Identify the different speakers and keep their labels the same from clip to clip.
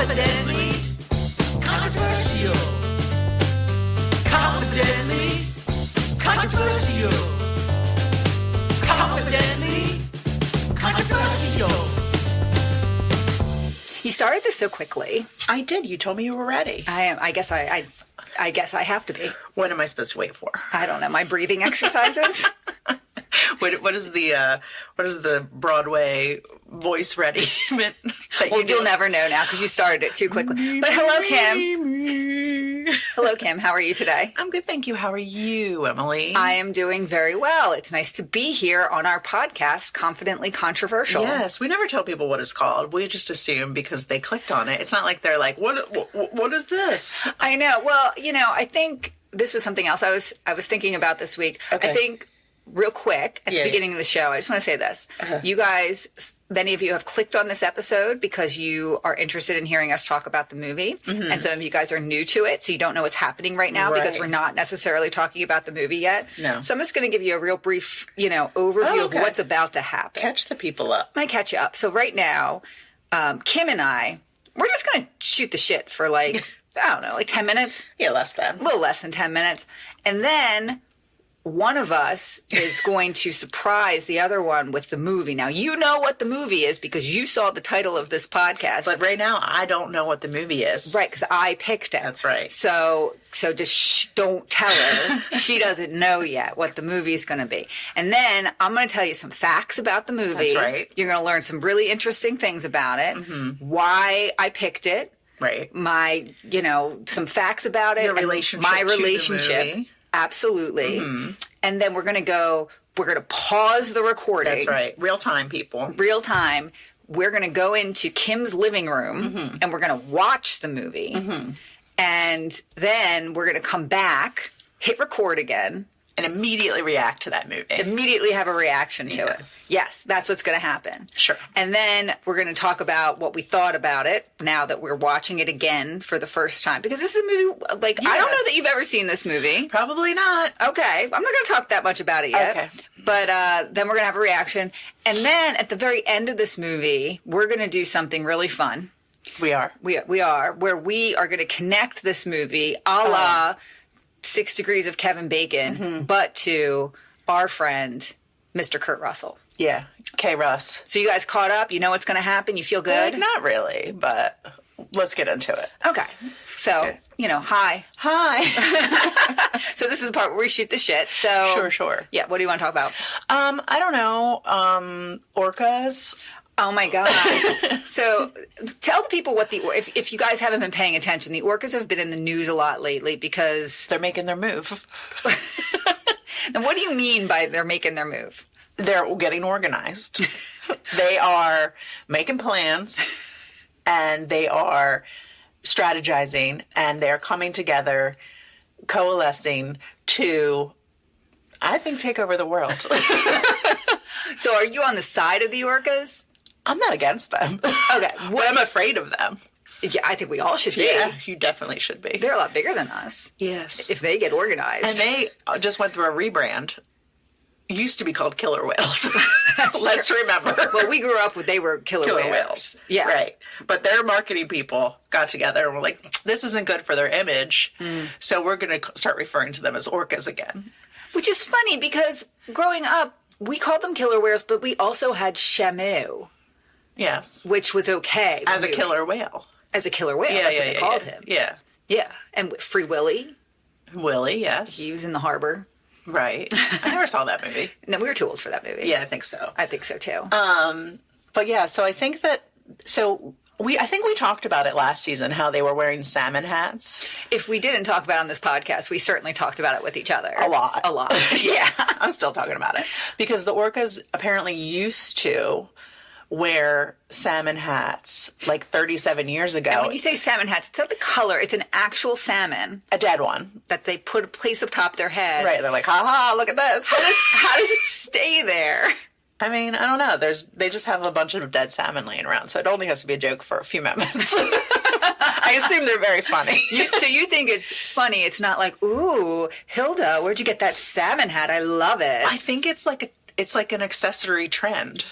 Speaker 1: Confidently controversial. Confidently controversial. Confidently controversial.
Speaker 2: You started this so quickly.
Speaker 3: I did. You told me you were ready.
Speaker 2: I am. I guess I have to be.
Speaker 3: What am I supposed to wait for?
Speaker 2: I don't know. My breathing exercises.
Speaker 3: What is the Broadway voice ready?
Speaker 2: Well, you'll never know now because you started it too quickly. But hello, Kim. Hello, Kim. How are you today?
Speaker 3: I'm good, thank you. How are you, Emily?
Speaker 2: I am doing very well. It's nice to be here on our podcast, Confidently Controversial.
Speaker 3: Yes, we never tell people what it's called. We just assume because they clicked on it. It's not like they're like, what is this?
Speaker 2: I know. Well, I think this was something else I was thinking about this week.
Speaker 3: Okay.
Speaker 2: I think real quick at the beginning of the show, I just want to say this. You guys, many of you have clicked on this episode because you are interested in hearing us talk about the movie. Mm-hmm. And some of you guys are new to it, so you don't know what's happening right now because we're not necessarily talking about the movie yet.
Speaker 3: No.
Speaker 2: So I'm just going to give you a real brief, overview of what's about to happen.
Speaker 3: Catch the people up.
Speaker 2: I catch you up. So right now, Kim and I, we're just going to shoot the shit for I don't know, 10 minutes?
Speaker 3: Yeah, less than.
Speaker 2: A little less than 10 minutes. And then one of us is going to surprise the other one with the movie. Now, you know what the movie is because you saw the title of this podcast.
Speaker 3: But right now, I don't know what the movie is.
Speaker 2: Right, because I picked it.
Speaker 3: That's right.
Speaker 2: So just don't tell her. She doesn't know yet what the movie is going to be. And then I'm going to tell you some facts about the movie.
Speaker 3: That's right.
Speaker 2: You're going to learn some really interesting things about it. Mm-hmm. Why I picked it.
Speaker 3: Right.
Speaker 2: My, some facts about it.
Speaker 3: Your relationship.
Speaker 2: My relationship.
Speaker 3: To the movie.
Speaker 2: Absolutely. Mm-hmm. And then we're going to pause the recording.
Speaker 3: That's right. Real time, people.
Speaker 2: Real time. We're going to go into Kim's living room and we're going to watch the movie. Mm-hmm. And then we're going to come back, hit record again.
Speaker 3: And immediately react to that movie.
Speaker 2: Immediately have a reaction to it. Yes, that's what's going to happen.
Speaker 3: Sure.
Speaker 2: And then we're going to talk about what we thought about it now that we're watching it again for the first time. Because this is a movie, I don't know that you've ever seen this movie.
Speaker 3: Probably not.
Speaker 2: Okay. I'm not going to talk that much about it yet.
Speaker 3: Okay.
Speaker 2: But then we're going to have a reaction. And then at the very end of this movie, we're going to do something really fun.
Speaker 3: We are.
Speaker 2: We are. Where we are going to connect this movie a la 6 Degrees of Kevin Bacon, but to our friend, Mr. Kurt Russell.
Speaker 3: Yeah. K. Russ.
Speaker 2: So you guys caught up? You know what's going to happen? You feel good?
Speaker 3: Not really, but let's get into it.
Speaker 2: Okay. So, hi.
Speaker 3: Hi.
Speaker 2: So this is the part where we shoot the shit. So
Speaker 3: Sure.
Speaker 2: Yeah, what do you want to talk about?
Speaker 3: I don't know. Orcas.
Speaker 2: Oh my gosh. So tell the people if you guys haven't been paying attention, the orcas have been in the news a lot lately because
Speaker 3: they're making their move.
Speaker 2: Now, what do you mean by they're making their move?
Speaker 3: They're getting organized. They are making plans and they are strategizing and they're coming together, coalescing to, I think, take over the world.
Speaker 2: So are you on the side of the orcas?
Speaker 3: I'm not against them.
Speaker 2: Okay.
Speaker 3: But I'm afraid of them.
Speaker 2: Yeah, I think we all should be.
Speaker 3: Yeah, you definitely should be.
Speaker 2: They're a lot bigger than us.
Speaker 3: Yes.
Speaker 2: If they get organized.
Speaker 3: And they just went through a rebrand. Used to be called Killer Whales. Let's remember.
Speaker 2: Well, we grew up with, they were killer whales. Yeah.
Speaker 3: Right. But their marketing people got together and were like, this isn't good for their image. So we're going to start referring to them as orcas again.
Speaker 2: Which is funny because growing up, we called them killer whales, but we also had Shamu.
Speaker 3: Yes.
Speaker 2: Which was okay.
Speaker 3: As a killer whale.
Speaker 2: As a killer whale. That's what they called him.
Speaker 3: Yeah.
Speaker 2: Yeah. And Free Willy.
Speaker 3: Willie, yes.
Speaker 2: He was in the harbor.
Speaker 3: Right. I never saw that movie.
Speaker 2: No, we were too old for that movie.
Speaker 3: Yeah, I think so.
Speaker 2: I think so too.
Speaker 3: But yeah, so I think that, I think we talked about it last season, how they were wearing salmon hats.
Speaker 2: If we didn't talk about it on this podcast, we certainly talked about it with each other.
Speaker 3: A lot.
Speaker 2: Yeah.
Speaker 3: I'm still talking about it. Because the orcas apparently used to wear salmon hats like 37 years ago.
Speaker 2: And when you say salmon hats, it's not the color. It's an actual salmon.
Speaker 3: A dead one.
Speaker 2: That they place up top their head.
Speaker 3: Right. They're like, ha ha, look at this.
Speaker 2: How does it stay there?
Speaker 3: I mean, I don't know. They just have a bunch of dead salmon laying around, so it only has to be a joke for a few moments. I assume they're very funny.
Speaker 2: So you think it's funny. It's not like, ooh, Hilda, where'd you get that salmon hat? I love it.
Speaker 3: I think it's like an accessory trend.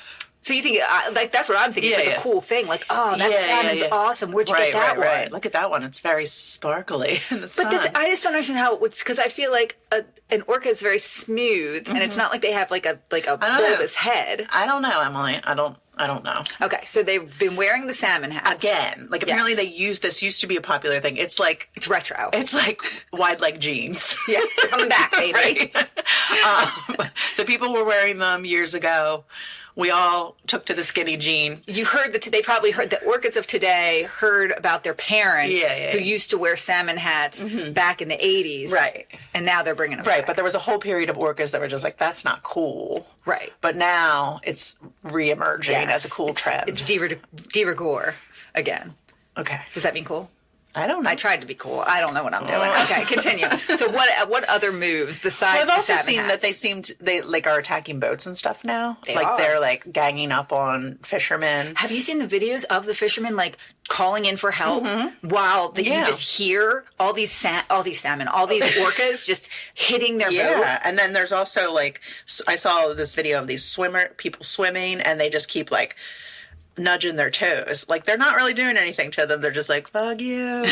Speaker 2: So you think, like, that's what I'm thinking. It's like a cool thing. Like, oh, that salmon's awesome. Where'd you get that one?
Speaker 3: Right. Look at that one. It's very sparkly in the sun.
Speaker 2: But I just don't understand how it's, because I feel like an orca is very smooth, and it's not like they have like a bulbous head.
Speaker 3: I don't know, Emily. I don't know.
Speaker 2: Okay, so they've been wearing the salmon hats.
Speaker 3: Again. Like, apparently this used to be a popular thing. It's like...
Speaker 2: It's retro.
Speaker 3: It's like wide leg jeans.
Speaker 2: Yeah, they're coming back, baby.
Speaker 3: The people were wearing them years ago. We all took to the skinny jean.
Speaker 2: You heard that they probably heard the orchids of today heard about their parents who used to wear salmon hats back in the 80s.
Speaker 3: Right.
Speaker 2: And now they're bringing them back.
Speaker 3: Right, but there was a whole period of orcas that were just like, that's not cool.
Speaker 2: Right.
Speaker 3: But now it's reemerging as a cool trend.
Speaker 2: It's de rigueur again.
Speaker 3: Okay.
Speaker 2: Does that mean cool?
Speaker 3: I don't know.
Speaker 2: I tried to be cool. I don't know what I'm doing. Okay, continue. So what other moves besides
Speaker 3: I've also
Speaker 2: the salmon
Speaker 3: seen
Speaker 2: hats?
Speaker 3: that they like are attacking boats and stuff now.
Speaker 2: Are.
Speaker 3: They're like ganging up on fishermen.
Speaker 2: Have you seen the videos of the fishermen like calling in for help while you just hear all these salmon, all these orcas just hitting their boat?
Speaker 3: Yeah, and then there's also like I saw this video of these people swimming, and they just keep like nudging their toes. Like, they're not really doing anything to them. They're just like, fuck you.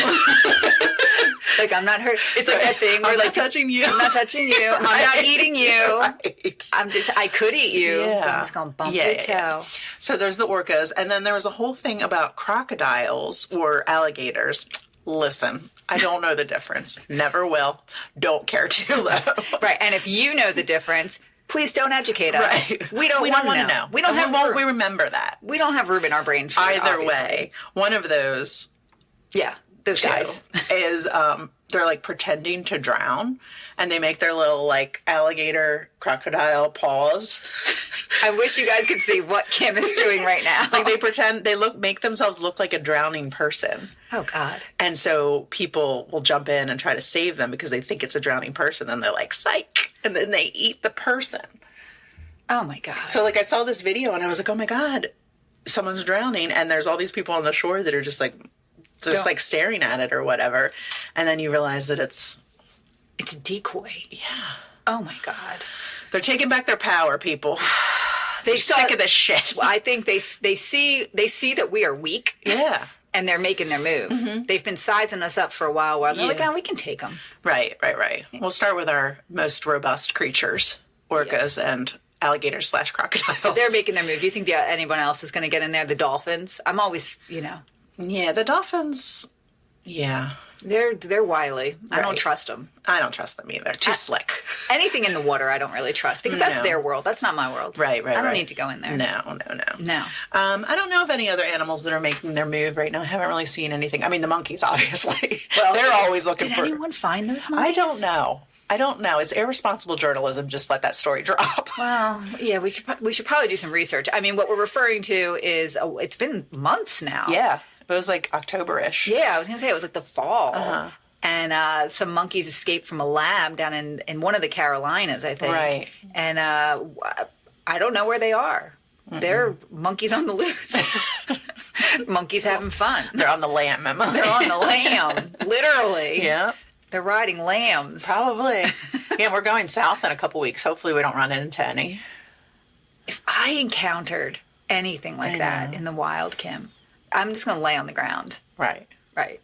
Speaker 2: Like, I'm not hurt. It's like that thing where,
Speaker 3: I'm
Speaker 2: like,
Speaker 3: not touching you.
Speaker 2: I'm not touching you. I'm not eating you.
Speaker 3: Right.
Speaker 2: I could eat you.
Speaker 3: Yeah.
Speaker 2: But I'm just going to bump your toe. Yeah.
Speaker 3: So there's the orcas. And then there was a whole thing about crocodiles or alligators. Listen, I don't know the difference. Never will. Don't care too low.
Speaker 2: Right. And if you know the difference, please don't educate us.
Speaker 3: Right.
Speaker 2: We don't want to know. We don't have
Speaker 3: won't we remember that.
Speaker 2: We don't have room in our brain for it,
Speaker 3: either
Speaker 2: obviously.
Speaker 3: way. One of those
Speaker 2: those guys
Speaker 3: is they're like pretending to drown, and they make their little like alligator crocodile paws.
Speaker 2: I wish you guys could see what Kim is doing right now.
Speaker 3: Like they make themselves look like a drowning person.
Speaker 2: Oh God.
Speaker 3: And so people will jump in and try to save them because they think it's a drowning person, and they're like, psych, and then they eat the person.
Speaker 2: Oh my God.
Speaker 3: So like I saw this video and I was like, oh my God, someone's drowning, and there's all these people on the shore that are just like like staring at it or whatever. And then you realize that it's
Speaker 2: a decoy.
Speaker 3: Yeah.
Speaker 2: Oh my God.
Speaker 3: They're taking back their power, people. They're
Speaker 2: They
Speaker 3: sick of this shit.
Speaker 2: Well, I think they see that we are weak.
Speaker 3: Yeah.
Speaker 2: And they're making their move. They've been sizing us up for a while. They're like, oh, we can take them.
Speaker 3: Right. We'll start with our most robust creatures, orcas and alligators / crocodiles.
Speaker 2: So they're making their move. Do you think anyone else is going to get in there? The dolphins? I'm always,
Speaker 3: Yeah, the dolphins, yeah.
Speaker 2: They're wily. I don't
Speaker 3: Right.
Speaker 2: trust them.
Speaker 3: I don't trust them either. Too slick.
Speaker 2: Anything in the water, I don't really trust because that's
Speaker 3: No.
Speaker 2: their world. That's not my world.
Speaker 3: Right.
Speaker 2: I don't need to go in there.
Speaker 3: No.
Speaker 2: No.
Speaker 3: I don't know of any other animals that are making their move right now. I haven't really seen anything. I mean, the monkeys, obviously.
Speaker 2: Well,
Speaker 3: they're always looking
Speaker 2: Did
Speaker 3: for...
Speaker 2: anyone find those monkeys?
Speaker 3: I don't know. It's irresponsible journalism. Just let that story drop.
Speaker 2: Well, yeah, we should probably do some research. I mean, what we're referring to is it's been months now.
Speaker 3: Yeah. It was like October-ish.
Speaker 2: Yeah, I was going to say it was like the fall. And some monkeys escaped from a lab down in one of the Carolinas, I think.
Speaker 3: Right.
Speaker 2: And I don't know where they are. They're monkeys on the loose. Monkeys having fun.
Speaker 3: They're on the lamb, Emma.
Speaker 2: They're on the lamb, literally.
Speaker 3: Yeah.
Speaker 2: They're riding lambs.
Speaker 3: Probably. Yeah, we're going south in a couple weeks. Hopefully we don't run into any.
Speaker 2: If I encountered anything like that in the wild, Kim, I'm just going to lay on the ground.
Speaker 3: Right.
Speaker 2: Right.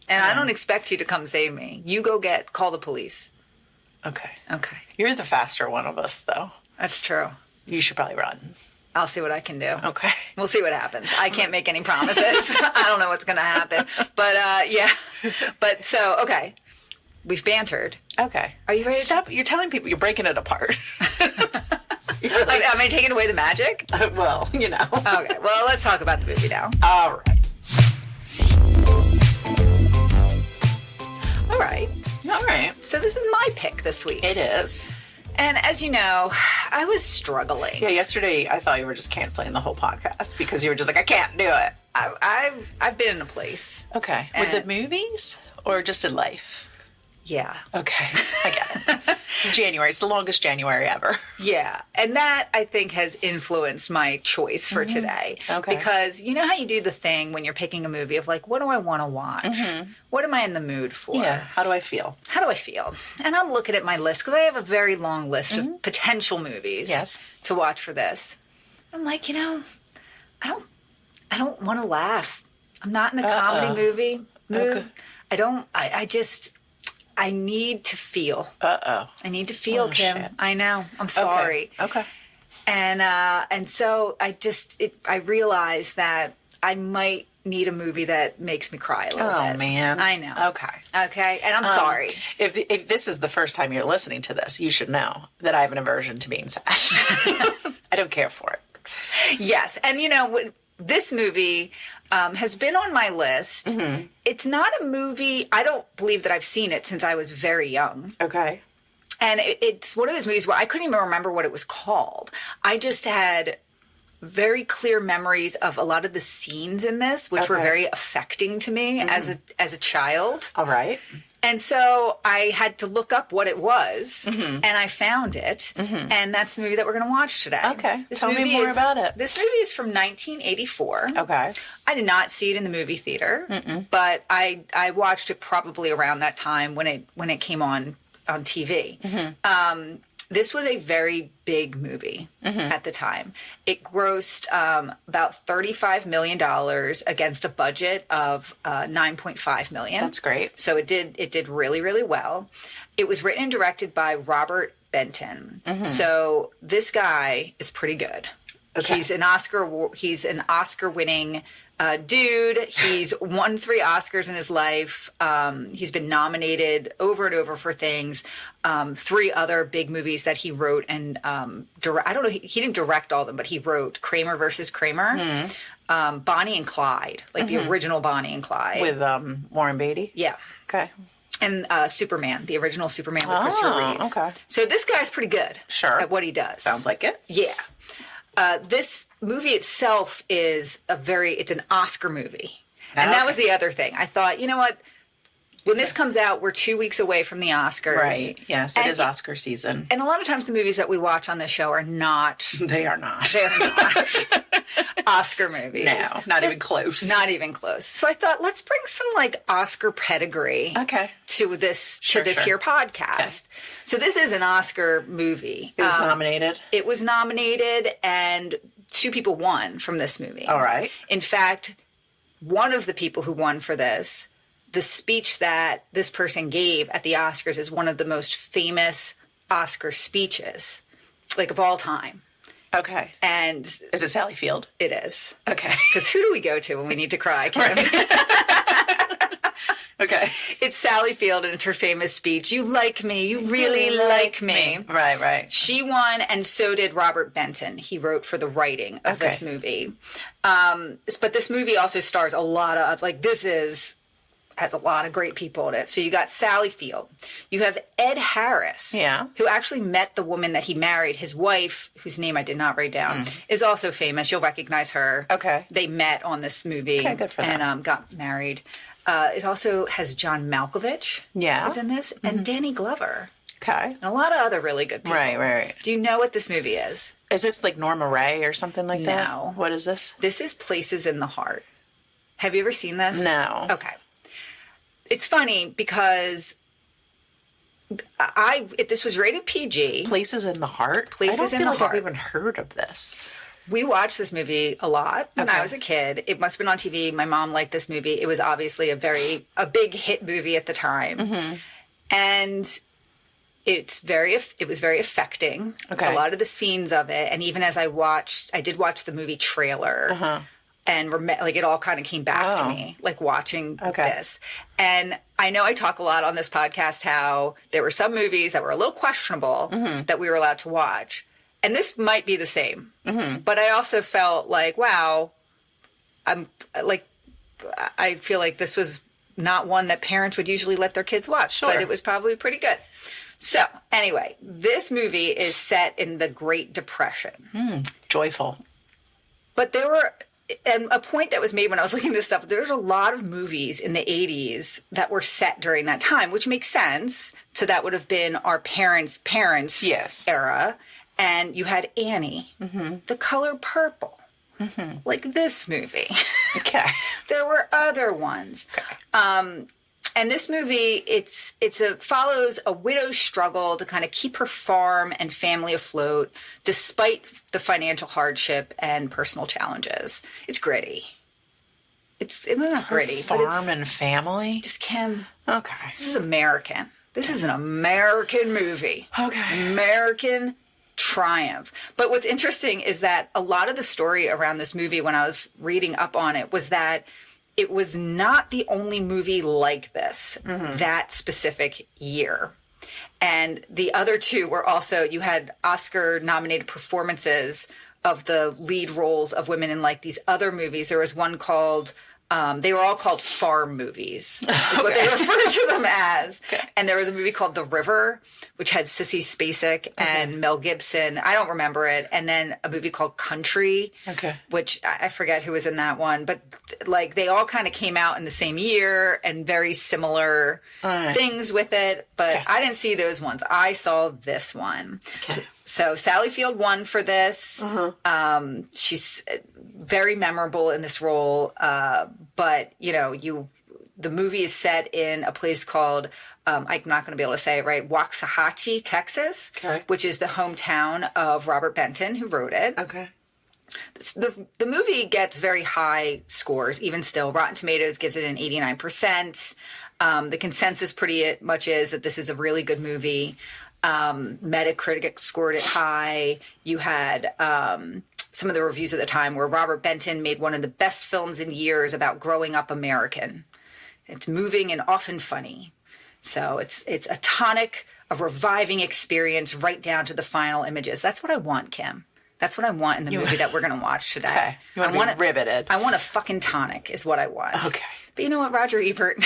Speaker 2: And I don't expect you to come save me. You go call the police.
Speaker 3: Okay.
Speaker 2: Okay.
Speaker 3: You're the faster one of us, though.
Speaker 2: That's true.
Speaker 3: You should probably run.
Speaker 2: I'll see what I can do.
Speaker 3: Okay.
Speaker 2: We'll see what happens. I can't make any promises. I don't know what's going to happen. But, yeah. But, so, okay. We've bantered.
Speaker 3: Okay.
Speaker 2: Are you ready?
Speaker 3: Stop. You're telling people you're breaking it apart.
Speaker 2: Like, am I taking away the magic?
Speaker 3: Well, you know.
Speaker 2: Okay. Well, let's talk about the movie now.
Speaker 3: All right.
Speaker 2: All right.
Speaker 3: All right.
Speaker 2: So this is my pick this week.
Speaker 3: It is.
Speaker 2: And as you know, I was struggling.
Speaker 3: Yeah, yesterday I thought you were just canceling the whole podcast because you were just like, I can't do it.
Speaker 2: I've been in a place.
Speaker 3: Okay. With the movies or just in life?
Speaker 2: Yeah.
Speaker 3: Okay. I get it. January. It's the longest January ever.
Speaker 2: Yeah. And that, I think, has influenced my choice for today.
Speaker 3: Okay.
Speaker 2: Because you know how you do the thing when you're picking a movie of like, what do I want to watch? What am I in the mood for?
Speaker 3: Yeah. How do I feel?
Speaker 2: How do I feel? And I'm looking at my list because I have a very long list of potential movies
Speaker 3: Yes.
Speaker 2: to watch for this. I'm like, I don't want to laugh. I'm not in the comedy movie mood.
Speaker 3: Okay.
Speaker 2: I need to feel.
Speaker 3: Uh-oh.
Speaker 2: I need to feel, Kim.
Speaker 3: Shit.
Speaker 2: I know. I'm sorry.
Speaker 3: Okay.
Speaker 2: And so I realized that I might need a movie that makes me cry a little bit.
Speaker 3: Oh, man.
Speaker 2: I know. Okay. And I'm sorry.
Speaker 3: If this is the first time you're listening to this, you should know that I have an aversion to being sad. I don't care for it.
Speaker 2: Yes. And this movie has been on my list. Mm-hmm. It's not a movie. I don't believe that I've seen it since I was very young.
Speaker 3: Okay.
Speaker 2: And it's one of those movies where I couldn't even remember what it was called. I just had very clear memories of a lot of the scenes in this, which were very affecting to me as a child.
Speaker 3: All right.
Speaker 2: And so I had to look up what it was, and I found it, and that's the movie that we're going to watch today.
Speaker 3: Okay. Tell me more about it.
Speaker 2: This movie is from 1984.
Speaker 3: Okay.
Speaker 2: I did not see it in the movie theater, but I watched it probably around that time when it came on TV. This was a very big movie at the time. It grossed about $35 million against a budget of $9.5 million.
Speaker 3: That's great.
Speaker 2: So it did really, really well. It was written and directed by Robert Benton. So this guy is pretty good. Okay. He's an Oscar-winning dude. He's won 3 Oscars in his life. He's been nominated over and over for things. 3 other big movies that he wrote and I don't know. He didn't direct all of them, but he wrote Kramer versus Kramer, Bonnie and Clyde, like the original Bonnie and Clyde
Speaker 3: with Warren Beatty.
Speaker 2: Yeah.
Speaker 3: Okay.
Speaker 2: And Superman, the original Superman with Christopher Reeves.
Speaker 3: Okay.
Speaker 2: So this guy's pretty good.
Speaker 3: Sure.
Speaker 2: At what he does.
Speaker 3: Sounds like it.
Speaker 2: Yeah. This movie itself is it's an Oscar movie. And that was the other thing. I thought, you know what? When this comes out, we're 2 weeks away from the Oscars.
Speaker 3: Right. Yes, it is Oscar season.
Speaker 2: And a lot of times the movies that we watch on this show are not.
Speaker 3: They are not.
Speaker 2: They're not Oscar movies.
Speaker 3: No, not even close.
Speaker 2: Not even close. So I thought, let's bring some Oscar pedigree to this here podcast. Okay. So this is an Oscar movie.
Speaker 3: It was nominated.
Speaker 2: It was nominated, and 2 people won from this movie.
Speaker 3: All right.
Speaker 2: In fact, one of the people who won for this, the speech that this person gave at the Oscars is one of the most famous Oscar speeches, of all time.
Speaker 3: Okay.
Speaker 2: And
Speaker 3: is it Sally Field?
Speaker 2: It is.
Speaker 3: Okay.
Speaker 2: Because who do we go to when we need to cry, Kim?
Speaker 3: Right. Okay.
Speaker 2: It's Sally Field, and it's her famous speech. You like me. You really like me.
Speaker 3: Right.
Speaker 2: She won, and so did Robert Benton. He wrote for the writing of this movie. But this movie also stars a lot of, has a lot of great people in it. So you got Sally Field. You have Ed Harris, who actually met the woman that he married. His wife, whose name I did not write down, is also famous. You'll recognize her.
Speaker 3: Okay.
Speaker 2: They met on this movie
Speaker 3: good for them.
Speaker 2: and got married. It also has John Malkovich is in this, and Danny Glover.
Speaker 3: Okay.
Speaker 2: And a lot of other really good people.
Speaker 3: Right.
Speaker 2: Do you know what this movie is?
Speaker 3: Is this like Norma Ray or something like that?
Speaker 2: No.
Speaker 3: What is this?
Speaker 2: This is Places in the Heart. Have you ever seen this?
Speaker 3: No.
Speaker 2: Okay. It's funny because this was rated PG.
Speaker 3: Places in the Heart?
Speaker 2: Places in the Heart.
Speaker 3: I don't feel like I've even heard of this.
Speaker 2: We watched this movie a lot when I was a kid. It must have been on TV. My mom liked this movie. It was obviously a big hit movie at the time. And it was very affecting.
Speaker 3: Okay.
Speaker 2: A lot of the scenes of it. And even as I did watch the movie trailer. And it all kind of came back to me, watching this. And I know I talk a lot on this podcast how there were some movies that were a little questionable that we were allowed to watch. And this might be the same. But I also felt wow, I feel like this was not one that parents would usually let their kids watch. Sure. But it was probably pretty good. So anyway, this movie is set in the Great Depression.
Speaker 3: Joyful.
Speaker 2: But there were... And a point that was made when I was looking at this stuff, there's a lot of movies in the 80s that were set during that time, which makes sense. So that would have been our parents' era. And you had Annie, The Color Purple, like this movie.
Speaker 3: Okay.
Speaker 2: There were other ones.
Speaker 3: Okay.
Speaker 2: And this movie, follows a widow's struggle to kind of keep her farm and family afloat despite the financial hardship and personal challenges. It's gritty. It's not gritty, but
Speaker 3: Farm and family?
Speaker 2: Just Kim.
Speaker 3: Okay.
Speaker 2: This is American. This is an American movie.
Speaker 3: Okay.
Speaker 2: American triumph. But what's interesting is that a lot of the story around this movie, when I was reading up on it, was that it was not the only movie like this that specific year. And the other two were also, you had Oscar-nominated performances of the lead roles of women in like these other movies. There was one called, they were all called farm movies, is what they referred to them as. Okay. And there was a movie called The River, which had Sissy Spacek and Mel Gibson. I don't remember it. And then a movie called Country, which I forget who was in that one. But like they all kind of came out in the same year and very similar things with it. But I didn't see those ones. I saw this one. Okay. So Sally Field won for this. She's very memorable in this role. But, you know, the movie is set in a place called, I'm not going to be able to say it right, Waxahachie, Texas, which is the hometown of Robert Benton, who wrote it. Okay. The movie gets very high scores, even still. Rotten Tomatoes gives it an 89%. The consensus pretty much is that this is a really good movie. Metacritic scored it high. You had some of the reviews at the time where Robert Benton made one of the best films in years about growing up American. It's moving and often funny. So it's a tonic, a reviving experience right down to the final images. That's what I want, Kim. That's what I want in the movie that we're going to watch today. Okay.
Speaker 3: You want to be riveted.
Speaker 2: I want a fucking tonic is what I want.
Speaker 3: Okay.
Speaker 2: But you know what, Roger Ebert...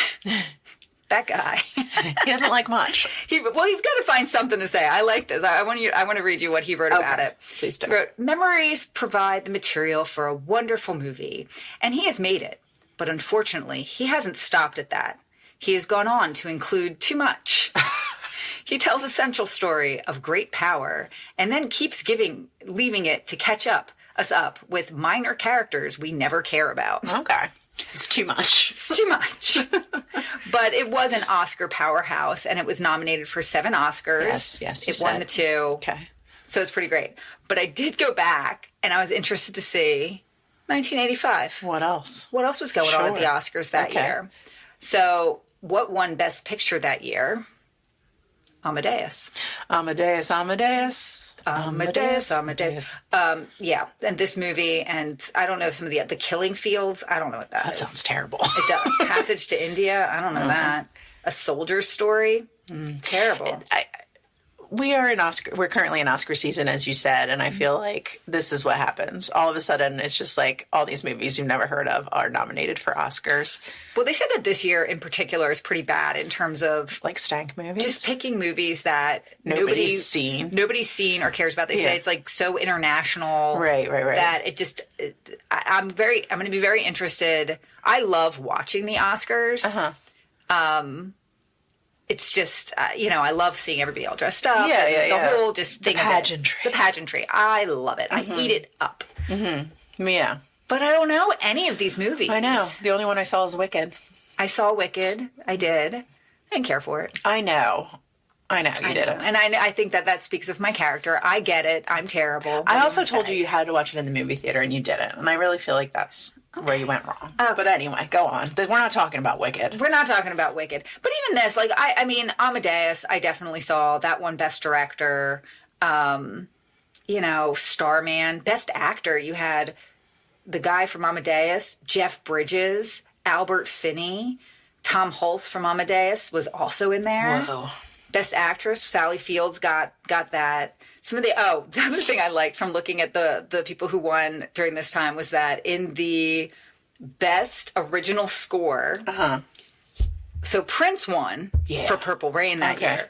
Speaker 2: That guy.
Speaker 3: He doesn't like much.
Speaker 2: He's got to find something to say. I like this. I want to read you what he wrote about it.
Speaker 3: Please do.
Speaker 2: He wrote, memories provide the material for a wonderful movie, and he has made it. But unfortunately, he hasn't stopped at that. He has gone on to include too much. He tells a central story of great power, and then keeps leaving it to catch us up with minor characters we never care about.
Speaker 3: Okay. It's too much.
Speaker 2: It's too much. But it was an Oscar powerhouse, and it was nominated for 7 Oscars.
Speaker 3: Yes,
Speaker 2: it won the 2.
Speaker 3: Okay.
Speaker 2: So it's pretty great. But I did go back, and I was interested to see 1985.
Speaker 3: What else?
Speaker 2: What else was going on at the Oscars that year? So what won Best Picture that year? Amadeus.
Speaker 3: Amadeus.
Speaker 2: Yeah, and this movie, and I don't know some of the Killing Fields. I don't know what that is.
Speaker 3: That sounds terrible.
Speaker 2: It does. Passage to India. I don't know that. A Soldier's Story. Terrible.
Speaker 3: We're currently in Oscar season, as you said, and I feel like this is what happens. All of a sudden, it's just like all these movies you've never heard of are nominated for Oscars.
Speaker 2: Well, they said that this year in particular is pretty bad in terms of
Speaker 3: like stank movies,
Speaker 2: just picking movies that nobody's seen or cares about. They say it's like so international,
Speaker 3: right?
Speaker 2: That it just. I'm going to be very interested. I love watching the Oscars. It's just, I love seeing everybody all dressed up. The whole just thing
Speaker 3: pageantry.
Speaker 2: of it. The pageantry. I love it. I eat it up.
Speaker 3: Yeah.
Speaker 2: But I don't know any of these movies.
Speaker 3: I know. The only one I saw is Wicked.
Speaker 2: I saw Wicked. I did. I didn't care for it.
Speaker 3: I know. You didn't.
Speaker 2: And I think that speaks of my character. I get it. I'm terrible.
Speaker 3: I also told you had to watch it in the movie theater, and you didn't. And I really feel like that's where you went wrong. Okay. But anyway, go on. We're not talking about Wicked.
Speaker 2: We're not talking about Wicked. But even this, like, I mean, Amadeus, I definitely saw. That one Best Director. Starman. Best Actor, you had the guy from Amadeus, Jeff Bridges, Albert Finney. Tom Hulce from Amadeus was also in there.
Speaker 3: Whoa.
Speaker 2: Best Actress, Sally Fields got that. The other thing I liked from looking at the people who won during this time was that in the Best Original Score, so Prince won for Purple Rain that year,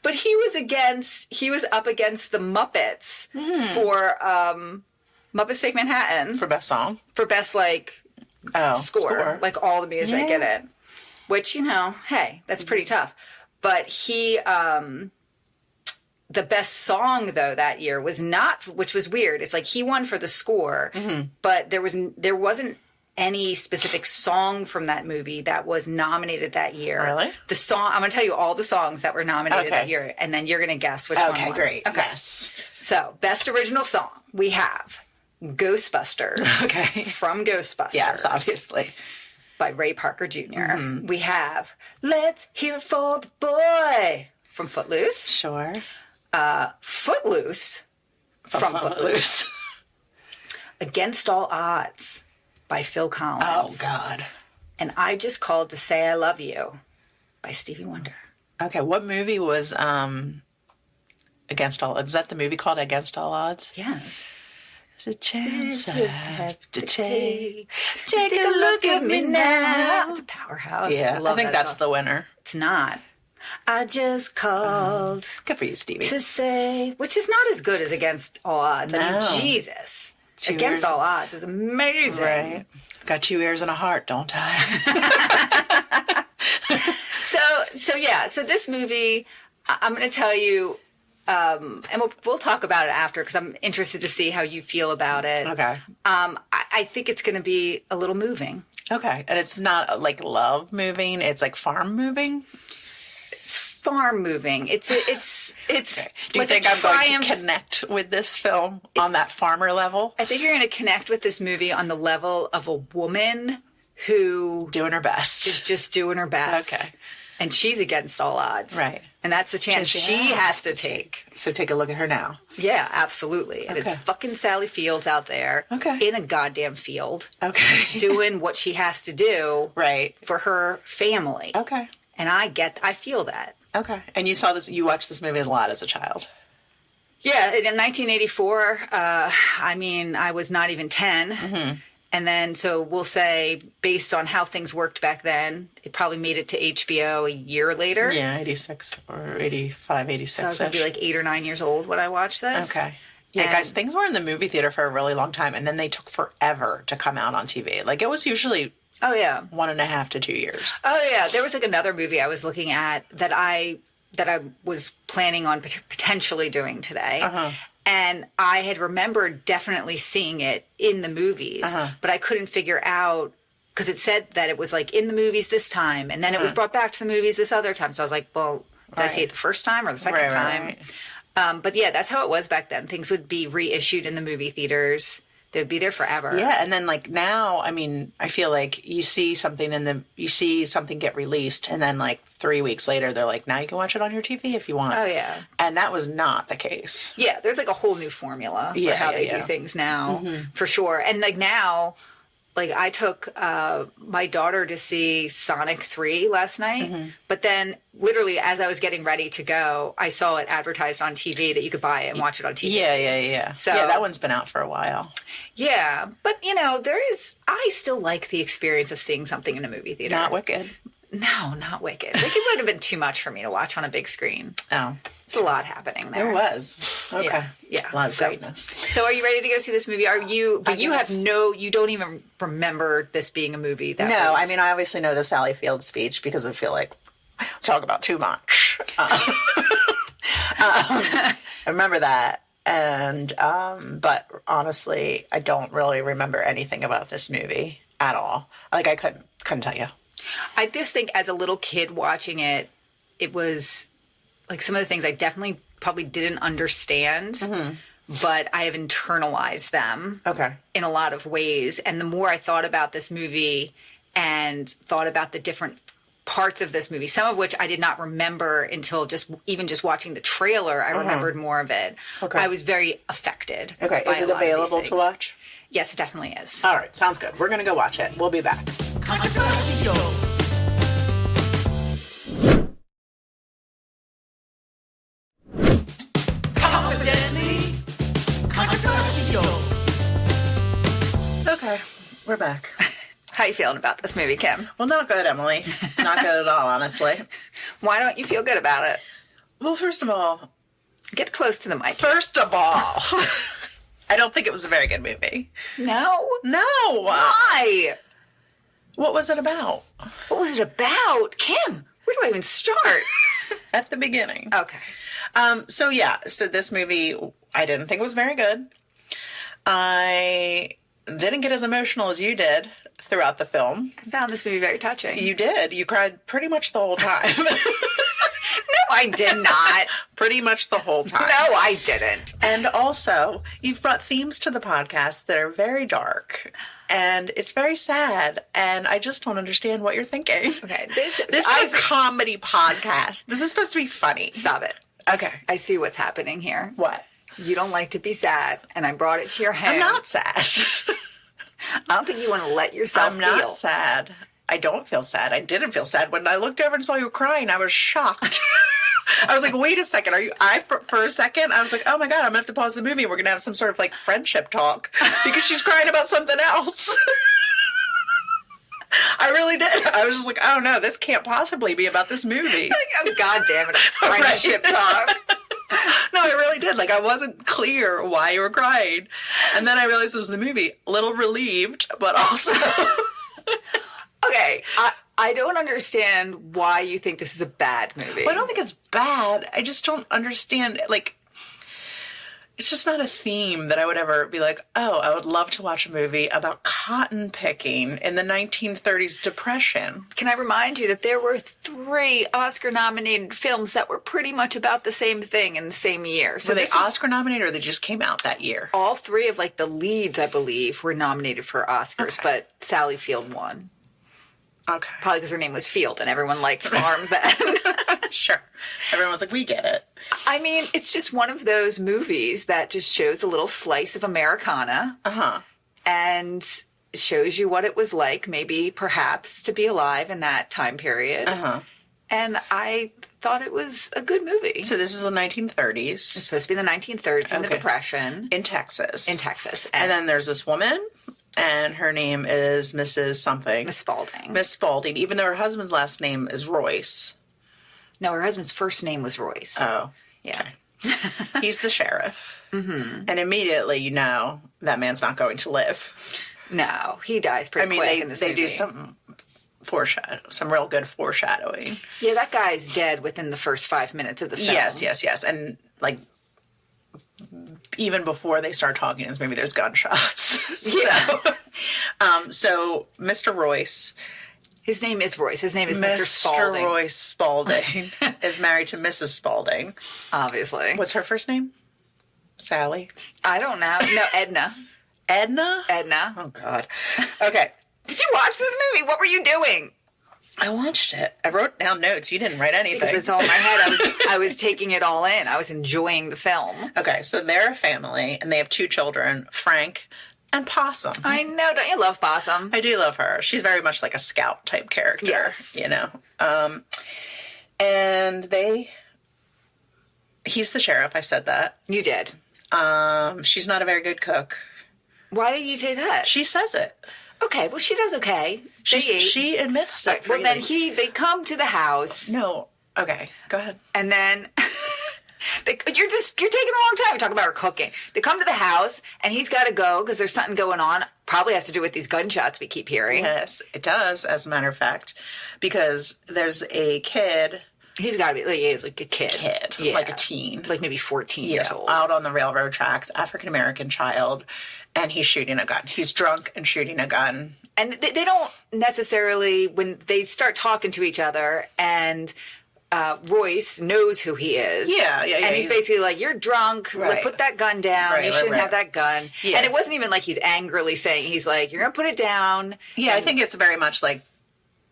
Speaker 2: but he was up against the Muppets for Muppets Take Manhattan
Speaker 3: for Best Song,
Speaker 2: for Best score, like all the music in it, which hey, that's pretty tough. But he, the best song though that year was not, which was weird. It's like he won for the score, but there wasn't any specific song from that movie that was nominated that year.
Speaker 3: Really?
Speaker 2: The song, I'm going to tell you all the songs that were nominated
Speaker 3: Okay.
Speaker 2: that year, and then you're going to guess which one
Speaker 3: Okay,
Speaker 2: won.
Speaker 3: great.
Speaker 2: Okay.
Speaker 3: Yes.
Speaker 2: So, best original song, we have Ghostbusters.
Speaker 3: Okay.
Speaker 2: From Ghostbusters.
Speaker 3: Yes, obviously.
Speaker 2: By Ray Parker Jr. We have Let's Hear It For the Boy from Footloose.
Speaker 3: Sure.
Speaker 2: Footloose from Footloose. Against All Odds by Phil Collins.
Speaker 3: Oh, God.
Speaker 2: And I Just Called to Say I Love You by Stevie Wonder.
Speaker 3: Okay, what movie was Against All Odds? Is that the movie called Against All Odds?
Speaker 2: Yes.
Speaker 3: There's a chance I have to take.
Speaker 2: Take a look at me now. It's a powerhouse.
Speaker 3: Yeah, I think that's the winner.
Speaker 2: It's not. I just called
Speaker 3: Good for you, Stevie.
Speaker 2: to say, which is not as good as Against All Odds. I
Speaker 3: No.
Speaker 2: mean, Jesus.
Speaker 3: 2
Speaker 2: Against
Speaker 3: years.
Speaker 2: All Odds is amazing.
Speaker 3: Right. Got 2 ears and a heart, don't I?
Speaker 2: So this movie, I'm going to tell you, and we'll talk about it after because I'm interested to see how you feel about it.
Speaker 3: Okay.
Speaker 2: I think it's going to be a little moving.
Speaker 3: Okay. And it's not like love moving, it's like farm moving?
Speaker 2: It's farm moving. It's
Speaker 3: Okay. Do you
Speaker 2: like
Speaker 3: think
Speaker 2: a
Speaker 3: I'm going
Speaker 2: triumph.
Speaker 3: to connect with this film on that farmer level?
Speaker 2: I think you're going to connect with this movie on the level of a woman who
Speaker 3: Doing her best.
Speaker 2: is just doing her best.
Speaker 3: Okay.
Speaker 2: And she's against all odds.
Speaker 3: Right.
Speaker 2: And that's the chance
Speaker 3: Yes,
Speaker 2: she
Speaker 3: yeah.
Speaker 2: has to take.
Speaker 3: So take a look at her now.
Speaker 2: Yeah, absolutely. And it's
Speaker 3: Okay.
Speaker 2: fucking Sally Fields out there
Speaker 3: Okay.
Speaker 2: in a goddamn field
Speaker 3: Okay.
Speaker 2: doing what she has to do
Speaker 3: Right.
Speaker 2: for her family.
Speaker 3: Okay.
Speaker 2: And I feel that.
Speaker 3: Okay. And you watched this movie a lot as a child.
Speaker 2: Yeah, in 1984, I was not even 10.
Speaker 3: Mm-hmm.
Speaker 2: And then, so we'll say, based on how things worked back then, it probably made it to HBO a year later.
Speaker 3: Yeah, 86 or 85, 86.
Speaker 2: So I was going to be like 8 or 9 years old when I watched this.
Speaker 3: Okay. Yeah,
Speaker 2: And-
Speaker 3: guys, things were in the movie theater for a really long time, and then they took forever to come out on TV. Like, it was usually
Speaker 2: Oh, yeah.
Speaker 3: 1.5 to 2 years.
Speaker 2: Oh, yeah. There was like another movie I was looking at that I was planning on potentially doing today. And I had remembered definitely seeing it in the movies, but I couldn't figure out because it said that it was like in the movies this time, and then it was brought back to the movies this other time. So I was like, well, did I see it the first time or the second time?
Speaker 3: Right.
Speaker 2: But yeah, that's how it was back then. Things would be reissued in the movie theaters. They'd be there forever.
Speaker 3: Yeah, and then like now, I mean, I feel like you see something get released, and then like 3 weeks later, they're like, now you can watch it on your TV if you want.
Speaker 2: Oh, yeah.
Speaker 3: And that was not the case.
Speaker 2: Yeah, there's like a whole new formula for how they do things now, for sure. And like now, like I took my daughter to see Sonic 3 last night, but then literally as I was getting ready to go, I saw it advertised on TV that you could buy it and watch it on TV.
Speaker 3: Yeah.
Speaker 2: So-
Speaker 3: yeah, that one's been out for a while.
Speaker 2: Yeah, but I still like the experience of seeing something in a movie theater.
Speaker 3: Not Wicked.
Speaker 2: No, not Wicked. Wicked would have been too much for me to watch on a big screen.
Speaker 3: Oh,
Speaker 2: It's a lot happening there.
Speaker 3: there was. Okay.
Speaker 2: Yeah.
Speaker 3: A lot of
Speaker 2: So-
Speaker 3: greatness.
Speaker 2: So are you ready to go see this movie? Are you? But you
Speaker 3: guess.
Speaker 2: you don't even remember this being a movie. That
Speaker 3: No,
Speaker 2: was-
Speaker 3: I mean, I obviously know the Sally Field speech because I feel like I talk about too much. I remember that. And, but honestly, I don't really remember anything about this movie at all. Like, I couldn't tell you.
Speaker 2: I just think as a little kid watching it, it was like some of the things I definitely probably didn't understand, but I have internalized them
Speaker 3: Okay.
Speaker 2: in a lot of ways. And the more I thought about this movie and thought about the different parts of this movie, some of which I did not remember until just watching the trailer, I remembered more of it.
Speaker 3: Okay.
Speaker 2: I was very affected.
Speaker 3: Okay.
Speaker 2: by
Speaker 3: Is
Speaker 2: a
Speaker 3: it
Speaker 2: lot of these
Speaker 3: available to
Speaker 2: things.
Speaker 3: watch?
Speaker 2: Yes, it definitely is.
Speaker 3: All right. Sounds good. We're going to go watch it. We'll be back.
Speaker 1: Controversial. Confidently controversial.
Speaker 3: Okay. We're back.
Speaker 2: How you feeling about this movie, Kim?
Speaker 3: Well, not good, Emily. Not good at all, honestly.
Speaker 2: Why don't you feel good about it?
Speaker 3: Well, first of all,
Speaker 2: Get close to the mic.
Speaker 3: I don't think it was a very good movie.
Speaker 2: No?
Speaker 3: No.
Speaker 2: Why?
Speaker 3: What was it about?
Speaker 2: What was it about? Kim, where do I even start?
Speaker 3: At the beginning.
Speaker 2: Okay.
Speaker 3: So this movie, I didn't think was very good. I didn't get as emotional as you did. throughout the film.
Speaker 2: I found this movie very touching.
Speaker 3: You did. You cried pretty much the whole time.
Speaker 2: No, I did not.
Speaker 3: Pretty much the whole time.
Speaker 2: No, I didn't.
Speaker 3: And also, you've brought themes to the podcast that are very dark. And it's very sad. And I just don't understand what you're thinking.
Speaker 2: Okay.
Speaker 3: This is a comedy podcast. This is supposed to be funny.
Speaker 2: Stop it.
Speaker 3: Okay.
Speaker 2: I see what's happening here.
Speaker 3: What?
Speaker 2: You don't like to be sad, and I brought it to your home.
Speaker 3: I'm not sad.
Speaker 2: I don't think you want to let yourself feel.
Speaker 3: I'm not sad. I don't feel sad. I didn't feel sad. When I looked over and saw you crying, I was shocked. I was like, wait a second. Are you, for a second, I was like, oh my God, I'm going to have to pause the movie and we're going to have some sort of like friendship talk because she's crying about something else. I really did. I was just like, oh no, this can't possibly be about this movie.
Speaker 2: Like, oh, God damn it. A friendship talk.
Speaker 3: No, I really did. Like, I wasn't clear why you were crying. And then I realized it was the movie. A little relieved, but also...
Speaker 2: Okay, I don't understand why you think this is a bad movie.
Speaker 3: Well, I don't think it's bad. I just don't understand, like, it's just not a theme that I would ever be like, oh, I would love to watch a movie about cotton picking in the 1930s Depression.
Speaker 2: Can I remind you that there were 3 Oscar-nominated films that were pretty much about the same thing in the same year. So
Speaker 3: were they Oscar-nominated or they just came out that year?
Speaker 2: All 3 of, like, the leads, I believe, were nominated for Oscars, but Sally Field won.
Speaker 3: Okay.
Speaker 2: Probably because her name was Field and everyone liked farms then.
Speaker 3: Sure. Everyone was like, we get it.
Speaker 2: I mean, it's just one of those movies that just shows a little slice of Americana.
Speaker 3: Uh-huh.
Speaker 2: And shows you what it was like, maybe perhaps, to be alive in that time period.
Speaker 3: Uh-huh.
Speaker 2: And I thought it was a good movie.
Speaker 3: So this is the 1930s.
Speaker 2: It's supposed to be the 1930s in the Depression.
Speaker 3: In Texas.
Speaker 2: And
Speaker 3: then there's this woman, and her name is Mrs. something.
Speaker 2: Miss Spaulding.
Speaker 3: Miss Spaulding, even though her husband's last name is Royce.
Speaker 2: No, her husband's first name was Royce.
Speaker 3: Oh.
Speaker 2: Yeah.
Speaker 3: Okay. He's the sheriff. Mm-hmm. And immediately you know that man's not going to live.
Speaker 2: No, he dies pretty quick in this movie.
Speaker 3: They do some real good foreshadowing.
Speaker 2: Yeah, that guy's dead within the first 5 minutes of the film.
Speaker 3: Yes. And, like, even before they start talking in this movie, there's gunshots.
Speaker 2: Yeah.
Speaker 3: So Mr. Royce...
Speaker 2: His name is Royce. His name is Mr. Spaulding.
Speaker 3: Mr. Royce Spaulding is married to Mrs. Spaulding.
Speaker 2: Obviously.
Speaker 3: What's her first name? Sally?
Speaker 2: I don't know. No, Edna.
Speaker 3: Edna?
Speaker 2: Edna.
Speaker 3: Oh, God. Okay.
Speaker 2: Did you watch this movie? What were you doing?
Speaker 3: I watched it. I wrote down notes. You didn't write anything.
Speaker 2: Because it's all in my head. I was taking it all in. I was enjoying the film.
Speaker 3: Okay, so they're a family, and they have 2 children, Frank and Possum.
Speaker 2: I know. Don't you love Possum?
Speaker 3: I do love her. She's very much like a scout type character.
Speaker 2: Yes.
Speaker 3: You know? And he's the sheriff. I said that.
Speaker 2: You did.
Speaker 3: She's not a very good cook.
Speaker 2: Why did you say that?
Speaker 3: She says it.
Speaker 2: Okay, well, she does okay.
Speaker 3: She admits it.
Speaker 2: Well, then they come to the house.
Speaker 3: No. Okay, go ahead.
Speaker 2: And then you're taking a long time to talk about her cooking. They come to the house, and he's got to go because there's something going on. Probably has to do with these gunshots we keep hearing.
Speaker 3: Yes, it does, as a matter of fact, because there's a kid.
Speaker 2: He's got to be, he is like a kid. Yeah.
Speaker 3: Like a teen.
Speaker 2: Like maybe 14 years old.
Speaker 3: Out on the railroad tracks, African-American child, and he's shooting a gun. He's drunk and shooting a gun.
Speaker 2: And they don't necessarily, when they start talking to each other, and Royce knows who he is.
Speaker 3: Yeah.
Speaker 2: And he's basically like, you're drunk.
Speaker 3: Right.
Speaker 2: Like, put that gun down. You shouldn't have that gun.
Speaker 3: Yeah.
Speaker 2: And it wasn't even like he's angrily saying, he's like, you're going to put it down.
Speaker 3: Yeah, I think it's very much like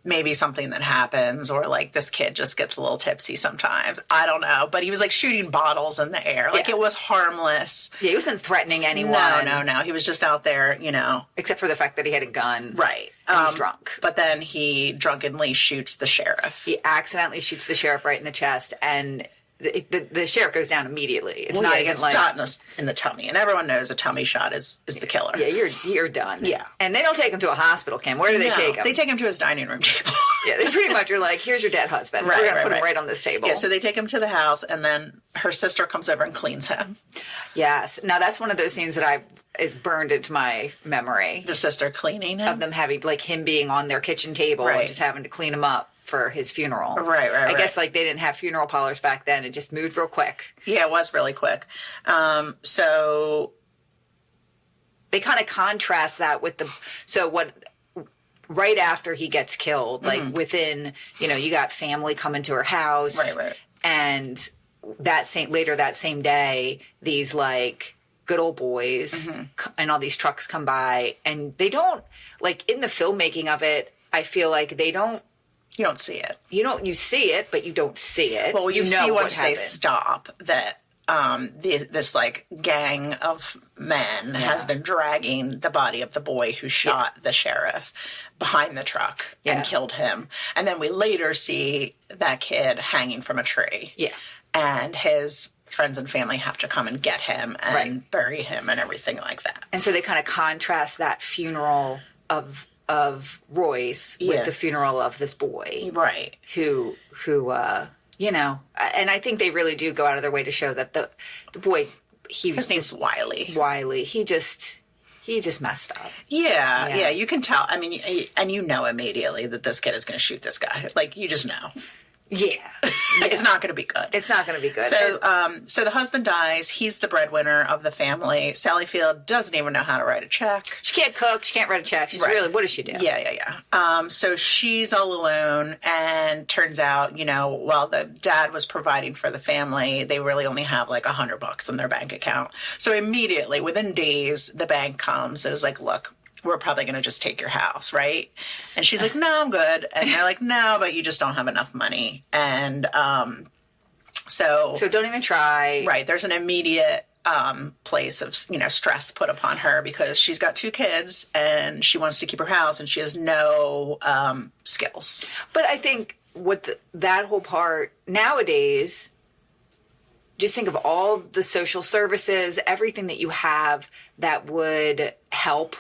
Speaker 3: maybe something that happens, or like this kid just gets a little tipsy sometimes. I don't know. But he was like shooting bottles in the air. Like, it was harmless.
Speaker 2: Yeah, he wasn't threatening anyone.
Speaker 3: No. He was just out there, you know.
Speaker 2: Except for the fact that he had a gun.
Speaker 3: Right.
Speaker 2: And he's drunk.
Speaker 3: But then he drunkenly shoots the sheriff.
Speaker 2: He accidentally shoots the sheriff right in the chest, and the sheriff goes down immediately. It's not
Speaker 3: he
Speaker 2: even
Speaker 3: gets
Speaker 2: like
Speaker 3: shot in the tummy, and everyone knows a tummy shot is the killer.
Speaker 2: Yeah, you're done.
Speaker 3: Yeah.
Speaker 2: And they don't take him to a hospital, Kim. Where do they take him?
Speaker 3: They take him to his dining room table.
Speaker 2: Yeah, they pretty much are like, here's your dead husband. We're going to put him right on this table.
Speaker 3: Yeah, so they take him to the house, and then her sister comes over and cleans him.
Speaker 2: Yes. Now, that's one of those scenes that is burned into my memory.
Speaker 3: The sister cleaning him?
Speaker 2: Of them having, like, him being on their kitchen table and just having to clean him up for his funeral.
Speaker 3: Right.
Speaker 2: I guess, like, they didn't have funeral parlors back then. It just moved real quick.
Speaker 3: Yeah, it was really quick. So
Speaker 2: they kind of contrast that with so what right after he gets killed, like within, you got family coming to her house.
Speaker 3: Right.
Speaker 2: And that same day, these like good old boys and all these trucks come by, and they don't, like, in the filmmaking of it, I feel like they don't.
Speaker 3: You don't see it.
Speaker 2: You see it, but you don't see it.
Speaker 3: Well, you see once they
Speaker 2: happened.
Speaker 3: stop that this like gang of men has been dragging the body of the boy who shot the sheriff behind the truck and killed him. And then we later see that kid hanging from a tree.
Speaker 2: Yeah.
Speaker 3: And his friends and family have to come and get him and bury him and everything like that.
Speaker 2: And so they kind of contrast that funeral of Royce with the funeral of this boy.
Speaker 3: Right.
Speaker 2: Who and I think they really do go out of their way to show that the boy, his name's
Speaker 3: Wiley.
Speaker 2: Wiley. He just messed up.
Speaker 3: Yeah, you can tell. I mean, and you know immediately that this kid is going to shoot this guy. Like, you just know.
Speaker 2: Yeah.
Speaker 3: It's not going to be good.
Speaker 2: It's not going to be good.
Speaker 3: So the husband dies. He's the breadwinner of the family. Sally Field doesn't even know how to write a check.
Speaker 2: She can't cook. She can't write a check. She's really, what does she do?
Speaker 3: Yeah. So she's all alone, and turns out, while the dad was providing for the family, they really only have like $100 in their bank account. So immediately, within days, the bank comes and is like, look, we're probably going to just take your house, right? And she's like, no, I'm good. And they're like, no, but you just don't have enough money. And so
Speaker 2: don't even try.
Speaker 3: Right. There's an immediate place of, stress put upon her because she's got 2 kids and she wants to keep her house and she has no skills.
Speaker 2: But I think that whole part nowadays, just think of all the social services, everything that you have that would help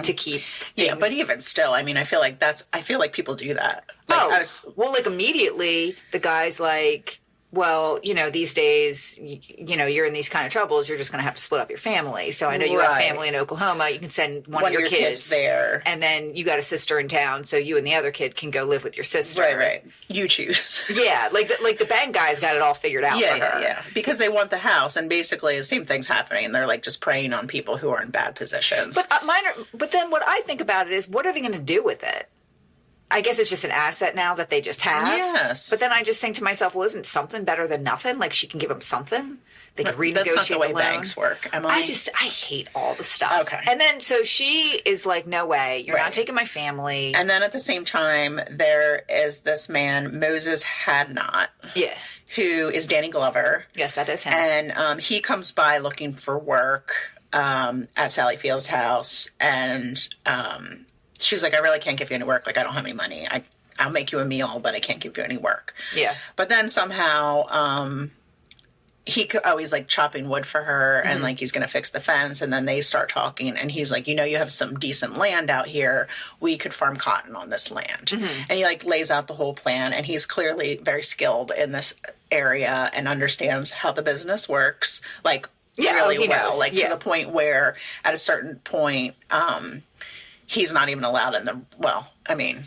Speaker 2: to keep things.
Speaker 3: Yeah, but even still, I mean, I feel like people do that. Like,
Speaker 2: immediately the guy's like, well, these days, you're in these kind of troubles, you're just going to have to split up your family. So I know you have family in Oklahoma, you can send one of your kids
Speaker 3: there.
Speaker 2: And then you got a sister in town, so you and the other kid can go live with your sister.
Speaker 3: Right. You choose.
Speaker 2: Yeah, like the bank guy's got it all figured out for her.
Speaker 3: Yeah. Because they want the house, and basically the same thing's happening. They're like just preying on people who are in bad positions.
Speaker 2: But then what I think about it is, what are they going to do with it? I guess it's just an asset now that they just have.
Speaker 3: Yes.
Speaker 2: But then I just think to myself, well, isn't something better than nothing? Like, she can give them something. They could renegotiate
Speaker 3: That's not the way
Speaker 2: the loan.
Speaker 3: banks work, Emily.
Speaker 2: I hate all the stuff.
Speaker 3: Okay.
Speaker 2: And then, so she is like, no way. You're not taking my family.
Speaker 3: And then at the same time, there is this man, Moses Hadnot.
Speaker 2: Yeah.
Speaker 3: Who is Danny Glover.
Speaker 2: Yes, that is him.
Speaker 3: And he comes by looking for work at Sally Field's house. And she's like, I really can't give you any work. Like, I don't have any money. I'll make you a meal, but I can't give you any work.
Speaker 2: Yeah.
Speaker 3: But then somehow he's like chopping wood for her and like he's going to fix the fence. And then they start talking and he's like, you have some decent land out here. We could farm cotton on this land. And he like lays out the whole plan. And he's clearly very skilled in this area and understands how the business works. Like, really well.
Speaker 2: Knows.
Speaker 3: Like, to the point where at a certain point, he's not even allowed in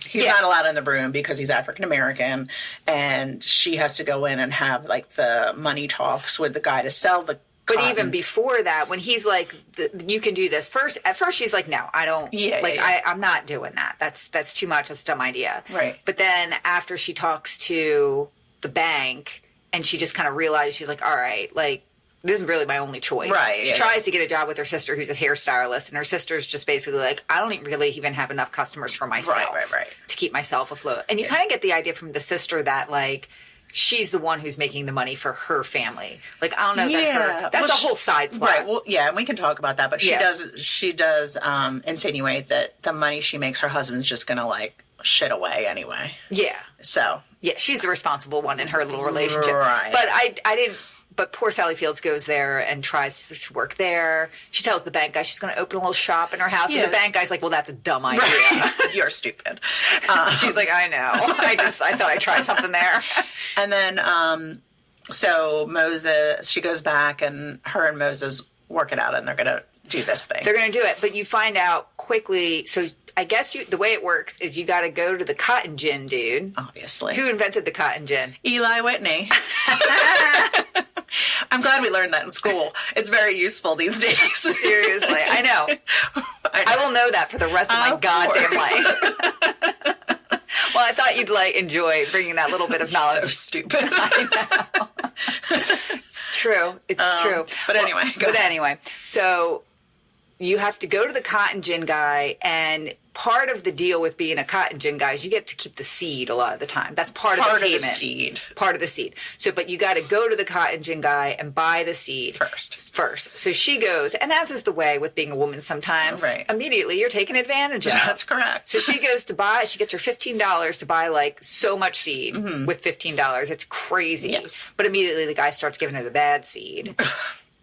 Speaker 3: he's not allowed in the room because he's African American, and she has to go in and have like the money talks with the guy to sell the cotton.
Speaker 2: But even before that, when he's like, you can do this at first she's like, no, I don't, I'm not doing that. That's too much. That's a dumb idea.
Speaker 3: Right.
Speaker 2: But then after she talks to the bank and she just kind of realizes, she's like, all right, like, this is really my only choice.
Speaker 3: Right.
Speaker 2: She tries to get a job with her sister, who's a hairstylist, and her sister's just basically like, I don't really even have enough customers for myself to keep myself afloat. And you kind of get the idea from the sister that, like, she's the one who's making the money for her family. Like, I don't know that's a whole side plot.
Speaker 3: Right. Well, yeah, and we can talk about that, but she does insinuate that the money she makes her husband's just going to, like, shit away anyway.
Speaker 2: Yeah.
Speaker 3: So.
Speaker 2: Yeah, she's the responsible one in her little relationship.
Speaker 3: Right.
Speaker 2: But I didn't... But poor Sally Fields goes there and tries to work there. She tells the bank guy she's going to open a little shop in her house. And the bank guy's like, well, that's a dumb idea.
Speaker 3: Right. You're stupid.
Speaker 2: She's like, I know. I thought I'd try something there.
Speaker 3: And then, so Moses, she goes back and her and Moses work it out and they're going to do this thing.
Speaker 2: They're going to do it. But you find out quickly. So I guess the way it works is you got to go to the cotton gin dude.
Speaker 3: Obviously.
Speaker 2: Who invented the cotton gin?
Speaker 3: Eli Whitney. I'm glad we learned that in school. It's very useful these days.
Speaker 2: Seriously, I know. I will know that for the rest of my goddamn life. Well, I thought you'd enjoy bringing that little bit of knowledge.
Speaker 3: So stupid.
Speaker 2: I know. It's true. It's true.
Speaker 3: But anyway,
Speaker 2: anyway, so you have to go to the cotton gin guy, and part of the deal with being a cotton gin guy is you get to keep the seed a lot of the time. That's part of the payment. Part of the seed. So, but you got to go to the cotton gin guy and buy the seed first. So she goes, and as is the way with being a woman sometimes, immediately you're taken advantage of.
Speaker 3: That's correct.
Speaker 2: So she goes to buy, she gets her $15 to buy so much seed with $15. It's crazy.
Speaker 3: Yes.
Speaker 2: But immediately the guy starts giving her the bad seed.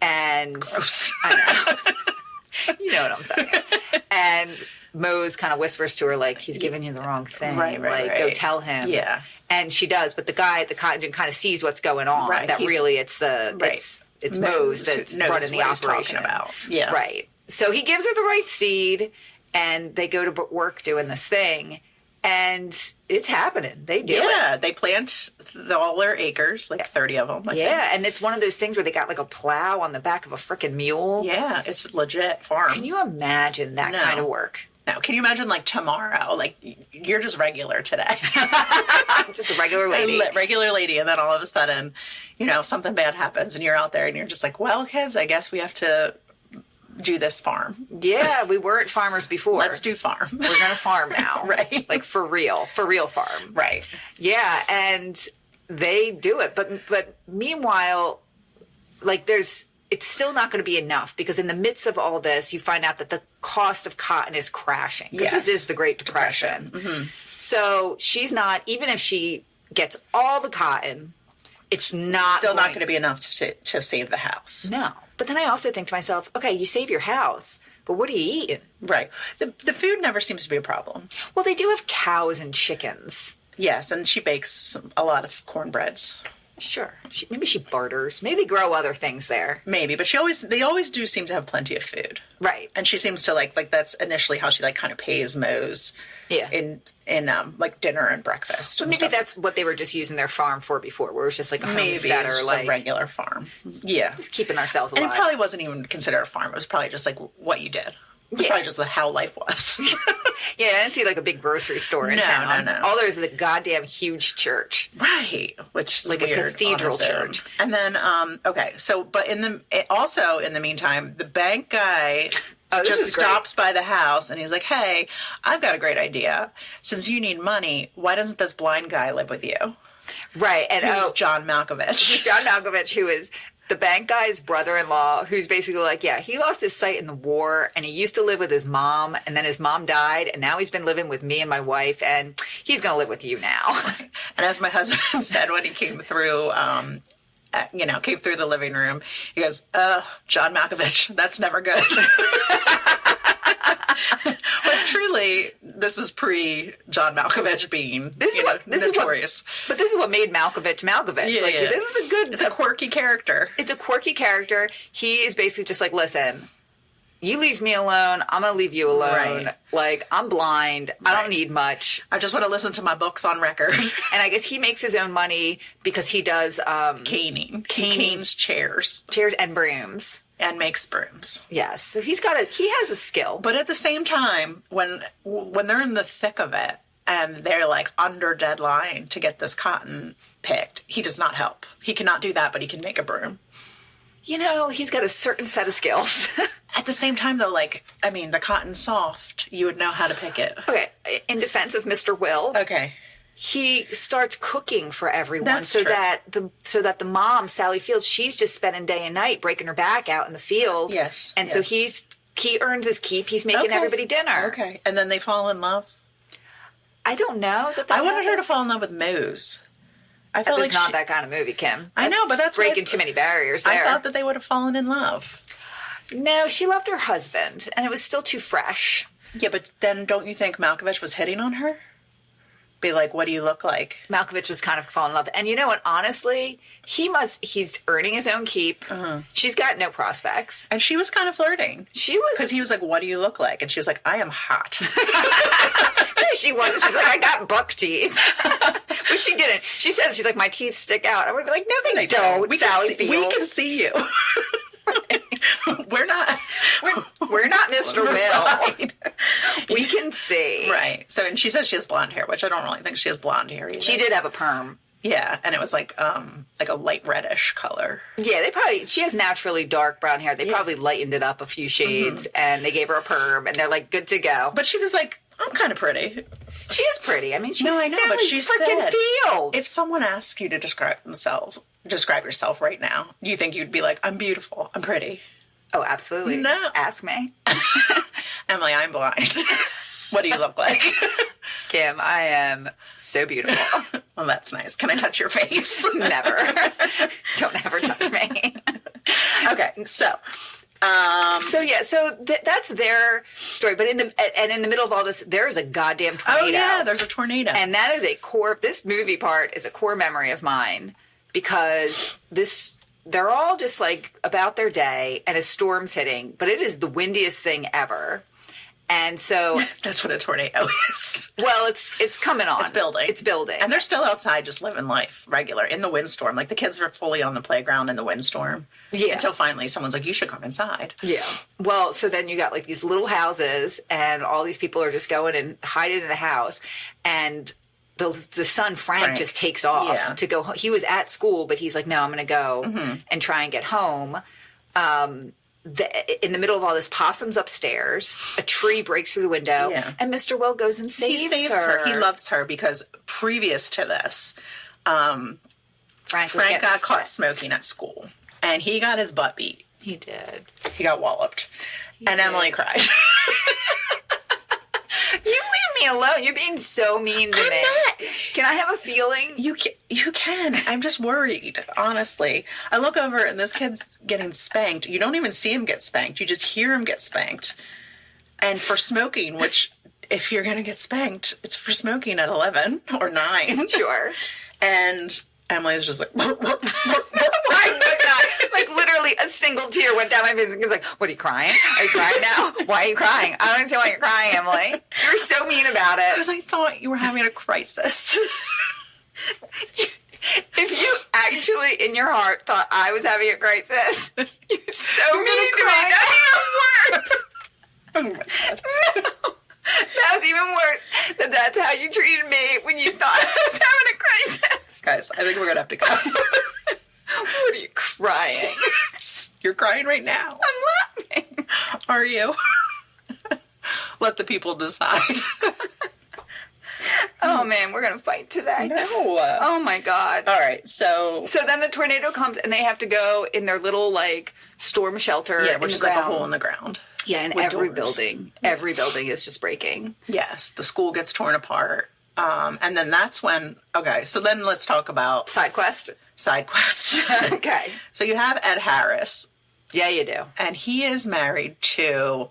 Speaker 2: And
Speaker 3: gross.
Speaker 2: I know. You know what I'm saying. And Mose kind of whispers to her, he's giving you the wrong thing. Right. Go tell him.
Speaker 3: Yeah.
Speaker 2: And she does, but the guy at the cotton gin kind of sees what's going on.
Speaker 3: Right.
Speaker 2: That really it's Mose that's running the operation.
Speaker 3: About. Yeah.
Speaker 2: Right. So he gives her the right seed, and they go to work doing this thing, and it's happening. They do it.
Speaker 3: Yeah, they plant all their acres, 30 of them. I think.
Speaker 2: And it's one of those things where they got a plow on the back of a freaking mule.
Speaker 3: Yeah, it's legit farm.
Speaker 2: Can you imagine that kind of work?
Speaker 3: No, can you imagine tomorrow? You're just regular today.
Speaker 2: Just a regular lady.
Speaker 3: Regular lady. And then all of a sudden, something bad happens and you're out there and you're just well, kids, I guess we have to do this farm.
Speaker 2: Yeah, we weren't farmers before.
Speaker 3: Let's do farm.
Speaker 2: We're going to farm now.
Speaker 3: Right.
Speaker 2: For real farm.
Speaker 3: Right.
Speaker 2: Yeah, and they do it. But meanwhile, it's still not going to be enough, because in the midst of all this, you find out that the cost of cotton is crashing, because this is the Great Depression. Mm-hmm. So she's not, even if she gets all the cotton, it's not
Speaker 3: not going to be enough to save the house.
Speaker 2: No. But then I also think to myself, okay, you save your house, but what are you eating?
Speaker 3: Right. The food never seems to be a problem.
Speaker 2: Well, they do have cows and chickens.
Speaker 3: Yes, and she bakes a lot of cornbreads.
Speaker 2: Sure. Maybe she barters. Maybe they grow other things there.
Speaker 3: Maybe, but they always do seem to have plenty of food.
Speaker 2: Right.
Speaker 3: And she seems to that's initially how she kind of pays Mose.
Speaker 2: Yeah.
Speaker 3: In dinner and breakfast.
Speaker 2: But maybe that's what they were just using their farm for before, where it was just a homestead or
Speaker 3: a regular farm. Yeah.
Speaker 2: Just keeping ourselves alive.
Speaker 3: And it probably wasn't even considered a farm. It was probably just what you did. It was probably just how life was.
Speaker 2: Yeah, I didn't see a big grocery store in town. No. All there's is a goddamn huge church.
Speaker 3: Right. Which is
Speaker 2: a cathedral church.
Speaker 3: And then, but in the meantime, the bank guy just stops by the house and he's like, hey, I've got a great idea. Since you need money, why doesn't this blind guy live with you?
Speaker 2: Right. And
Speaker 3: who's John Malkovich.
Speaker 2: He's John Malkovich, who is the bank guy's brother-in-law, who's basically he lost his sight in the war, and he used to live with his mom, and then his mom died, and now he's been living with me and my wife, and he's going to live with you now.
Speaker 3: And as my husband said when he came through, came through the living room, he goes, John Malkovich, that's never good. But truly, this is pre-John Malkovich being notorious.
Speaker 2: But this is what made Malkovich Malkovich.
Speaker 3: Yeah.
Speaker 2: This is a good...
Speaker 3: It's a quirky character.
Speaker 2: It's a quirky character. He is basically just listen, you leave me alone, I'm going to leave you alone.
Speaker 3: Right.
Speaker 2: I'm blind. Right. I don't need much.
Speaker 3: I just want to listen to my books on record.
Speaker 2: And I guess he makes his own money because he does...
Speaker 3: caning. He canes chairs.
Speaker 2: Chairs and brooms.
Speaker 3: And makes brooms.
Speaker 2: Yes. So he has a skill.
Speaker 3: But at the same time, when they're in the thick of it and they're under deadline to get this cotton picked, he does not help. He cannot do that, but he can make a broom.
Speaker 2: He's got a certain set of skills.
Speaker 3: At the same time, though, the cotton's soft. You would know how to pick it.
Speaker 2: Okay. In defense of Mr. Will.
Speaker 3: Okay.
Speaker 2: He starts cooking for everyone.
Speaker 3: That's
Speaker 2: true.
Speaker 3: So
Speaker 2: that the mom, Sally Fields, she's just spending day and night breaking her back out in the field.
Speaker 3: Yes.
Speaker 2: And so he earns his keep. He's making everybody dinner.
Speaker 3: Okay. And then they fall in love?
Speaker 2: I don't know.
Speaker 3: I wanted her to fall in love with Mose. I felt
Speaker 2: it's not that kind of movie, Kim.
Speaker 3: I know, but that's
Speaker 2: breaking too many barriers there.
Speaker 3: I thought that they would have fallen in love.
Speaker 2: No, she loved her husband, and it was still too fresh.
Speaker 3: Yeah, but then don't you think Malkovich was hitting on her? be like, what do you look like?
Speaker 2: Malkovich was kind of falling in love. And you know what? Honestly, he's earning his own keep. She's got no prospects.
Speaker 3: And she was kind of flirting.
Speaker 2: She was.
Speaker 3: Because he was like, what do you look like? And she was like, I am hot.
Speaker 2: No, she wasn't. She's like, I got buck teeth. But she didn't. She says, she's like, my teeth stick out. I would be like, no, they don't, Sally Field.
Speaker 3: We can see you. We're not
Speaker 2: Mr. Will.
Speaker 3: Right.
Speaker 2: We can see.
Speaker 3: Right. So, and she says she has blonde hair, which I don't really think she has blonde hair either.
Speaker 2: She did have a perm.
Speaker 3: Yeah, and it was like a light reddish color.
Speaker 2: Yeah, she has naturally dark brown hair. They probably lightened it up a few shades, and they gave her a perm, and they're like, good to go.
Speaker 3: But she was like, I'm kind of pretty.
Speaker 2: She is pretty. I mean, she's
Speaker 3: I know,
Speaker 2: Sally
Speaker 3: but she
Speaker 2: freaking
Speaker 3: said,
Speaker 2: Field.
Speaker 3: if someone asks you to describe yourself right now, do you think you'd be like, I'm beautiful, I'm pretty?
Speaker 2: Oh, absolutely.
Speaker 3: No.
Speaker 2: Ask me.
Speaker 3: Emily, I'm blind. What do you look like?
Speaker 2: Kim, I am so beautiful.
Speaker 3: Well, that's nice. Can I touch your face?
Speaker 2: Never. Don't ever touch me.
Speaker 3: Okay, so
Speaker 2: that's their story. But in the middle of all this, there is a goddamn tornado.
Speaker 3: Oh yeah, there's a tornado,
Speaker 2: and that is this movie part is a core memory of mine because they're all just like about their day and a storm's hitting, but it is the windiest thing ever. And so
Speaker 3: that's what a tornado is.
Speaker 2: Well, it's coming on.
Speaker 3: It's building. And they're still outside just living life regular in the windstorm. Like the kids are fully on the playground in the windstorm.
Speaker 2: Yeah.
Speaker 3: Until finally someone's like, you should come inside.
Speaker 2: Yeah. Well, so then you got like these little houses and all these people are just going and hiding in the house. And the son, Frank, just takes off to go. He was at school, but he's like, no, I'm going to go and try and get home. In the middle of all this, Possum's upstairs. A tree breaks through the window, and Mr. Will goes and saves her.
Speaker 3: He loves her because previous to this,
Speaker 2: Frank
Speaker 3: got caught smoking at school, and he got his butt beat.
Speaker 2: He did.
Speaker 3: He got walloped, and Emily cried.
Speaker 2: You leave me alone. You're being so mean to me.
Speaker 3: Not.
Speaker 2: Can I have a feeling?
Speaker 3: You can. I'm just worried, honestly. I look over and this kid's getting spanked. You don't even see him get spanked. You just hear him get spanked. And for smoking, which if you're going to get spanked, it's for smoking at 11 or 9.
Speaker 2: Sure.
Speaker 3: And Emily's just like,
Speaker 2: I was not. Like, literally, a single tear went down my face. He was like, what, are you crying? Are you crying now? Why are you crying? I don't understand why you're crying, Emily. You're so mean about it.
Speaker 3: Because I thought you were having a crisis.
Speaker 2: If you actually, in your heart, thought I was having a crisis, you're so mean to me. That's even worse.
Speaker 3: Oh, my God.
Speaker 2: No. That was even worse. That's how you treated me when you thought I was having a crisis.
Speaker 3: Guys, I think we're going to have to go.
Speaker 2: What are you crying?
Speaker 3: You're crying right now.
Speaker 2: I'm laughing.
Speaker 3: Are you? Let the people decide.
Speaker 2: Oh, man, we're going to fight today.
Speaker 3: No.
Speaker 2: Oh, my God.
Speaker 3: All right, so
Speaker 2: then the tornado comes, and they have to go in their little, like, storm shelter.
Speaker 3: Yeah, which is like a hole in the ground.
Speaker 2: Yeah, and every building is just breaking.
Speaker 3: Yes, the school gets torn apart. And then that's when, okay, so then let's talk about...
Speaker 2: Side quest.
Speaker 3: Okay. So you have Ed Harris.
Speaker 2: Yeah, you do.
Speaker 3: And he is married to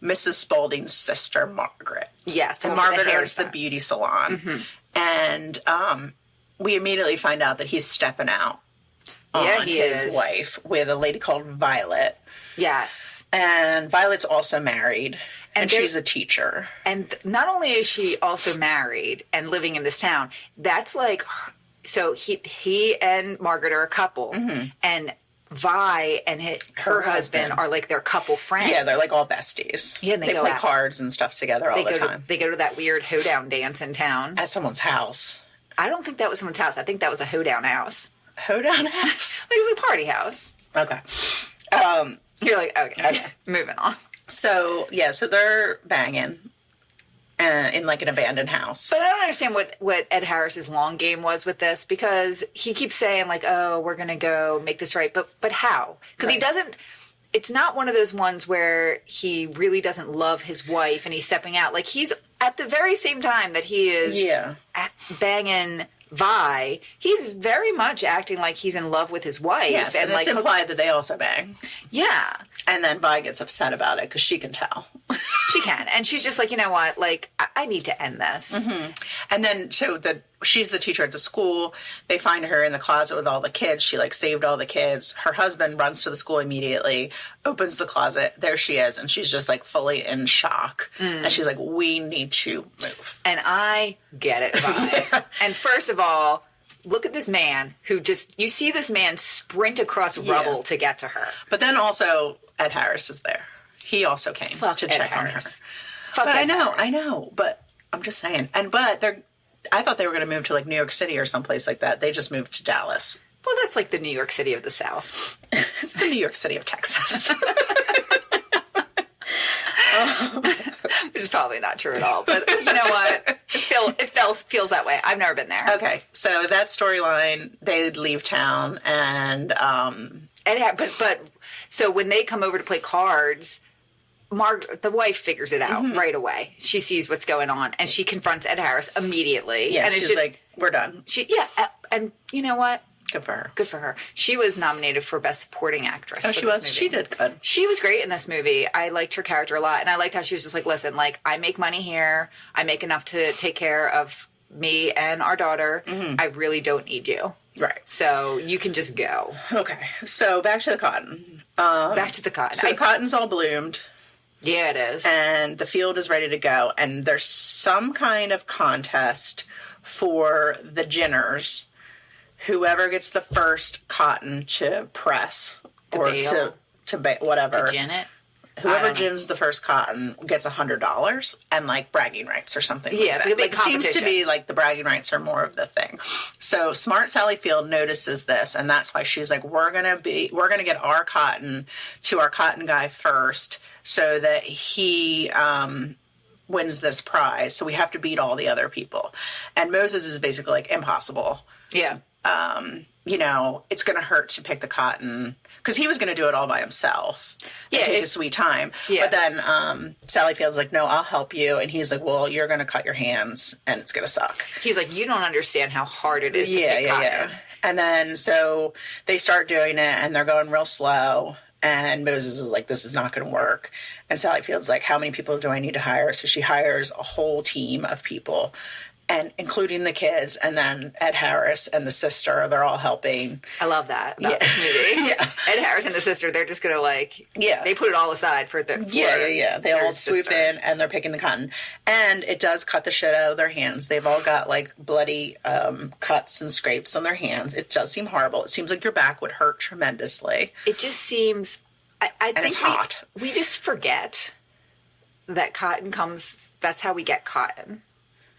Speaker 3: Mrs. Spaulding's sister, Margaret.
Speaker 2: Yes.
Speaker 3: And Margaret owns the beauty salon. Mm-hmm. And we immediately find out that he's stepping out on his wife with a lady called Violet.
Speaker 2: Yes.
Speaker 3: And Violet's also married, and she's a teacher.
Speaker 2: And not only is she also married and living in this town, that's like, so he and Margaret are a couple, and Vi and her husband are like their couple friends.
Speaker 3: Yeah, they're like all besties.
Speaker 2: Yeah, and
Speaker 3: they play cards and stuff together all the time.
Speaker 2: They go to that weird hoedown dance in town.
Speaker 3: At someone's house.
Speaker 2: I don't think that was someone's house. I think that was a hoedown house.
Speaker 3: Hoedown house?
Speaker 2: It was a party house.
Speaker 3: Okay.
Speaker 2: You're like, okay. Moving on.
Speaker 3: So, yeah, so they're banging in like an abandoned house.
Speaker 2: But I don't understand what Ed Harris's long game was with this, because he keeps saying like, oh, we're going to go make this right. But how? Because he doesn't, it's not one of those ones where he really doesn't love his wife and he's stepping out. Like he's at the very same time that he is banging Vi, he's very much acting like he's in love with his wife.
Speaker 3: Yes, and
Speaker 2: like
Speaker 3: it's implied that they also bang.
Speaker 2: Yeah.
Speaker 3: And then Vi gets upset about it because she can tell.
Speaker 2: She can. And she's just like, you know what? Like, I need to end this.
Speaker 3: Mm-hmm. And then, she's the teacher at the school. They find her in the closet with all the kids. She, like, saved all the kids. Her husband runs to the school immediately, opens the closet. There she is. And she's just, like, fully in shock. And she's like, we need to move.
Speaker 2: And I get it, Vi. And first of all, look at this man who you see this man sprint across rubble to get to her.
Speaker 3: But then also, Ed Harris is there. He also came to check on her. But I know. But I'm just saying. But I thought they were going to move to, like, New York City or someplace like that. They just moved to Dallas.
Speaker 2: Well, that's like the New York City of the South.
Speaker 3: It's the New York City of Texas.
Speaker 2: Which is probably not true at all. But you know what? It feels that way. I've never been there.
Speaker 3: Okay. So that storyline, they leave town and...
Speaker 2: So when they come over to play cards... the wife figures it out right away. She sees what's going on, and she confronts Ed Harris immediately.
Speaker 3: Yeah,
Speaker 2: and
Speaker 3: she's like, we're done.
Speaker 2: And you know what?
Speaker 3: Good for her.
Speaker 2: Good for her. She was nominated for Best Supporting Actress.
Speaker 3: Oh, she was? Movie. She did good.
Speaker 2: She was great in this movie. I liked her character a lot, and I liked how she was just like, listen, like, I make money here. I make enough to take care of me and our daughter. I really don't need you.
Speaker 3: Right.
Speaker 2: So you can just go.
Speaker 3: Okay. So back to the cotton.
Speaker 2: Back to the cotton.
Speaker 3: So the cotton's all bloomed.
Speaker 2: Yeah, it is.
Speaker 3: And the field is ready to go. And there's some kind of contest for the ginners. Whoever gets the first cotton to press or to whatever.
Speaker 2: To gin it?
Speaker 3: Whoever gins the first cotton gets $100 and, like, bragging rights or something.
Speaker 2: Yeah,
Speaker 3: like
Speaker 2: it's
Speaker 3: that.
Speaker 2: like a big competition.
Speaker 3: It seems to be like the bragging rights are more of the thing. So smart Sally Field notices this, and that's why she's like, we're gonna get our cotton to our cotton guy first, so that he wins this prize. So we have to beat all the other people. And Moses is basically like, impossible.
Speaker 2: Yeah.
Speaker 3: It's going to hurt to pick the cotton. Because he was going to do it all by himself. Yeah. Take his sweet time. Yeah. But then Sally Field's like, no, I'll help you. And he's like, well, you're going to cut your hands and it's going to suck.
Speaker 2: He's like, you don't understand how hard it is to pick cotton. Yeah.
Speaker 3: And then so they start doing it and they're going real slow. And Moses is like, this is not going to work. And Sally Field's like, how many people do I need to hire? So she hires a whole team of people, and including the kids, and then Ed Harris and the sister, they're all helping.
Speaker 2: I love that about this movie. Yeah. Ed Harris and the sister, they're just going to they put it all aside for the
Speaker 3: They all swoop in and they're picking the cotton. And it does cut the shit out of their hands. They've all got, like, bloody cuts and scrapes on their hands. It does seem horrible. It seems like your back would hurt tremendously.
Speaker 2: It just seems... I think
Speaker 3: it's hot.
Speaker 2: We just forget that cotton comes... That's how we get cotton.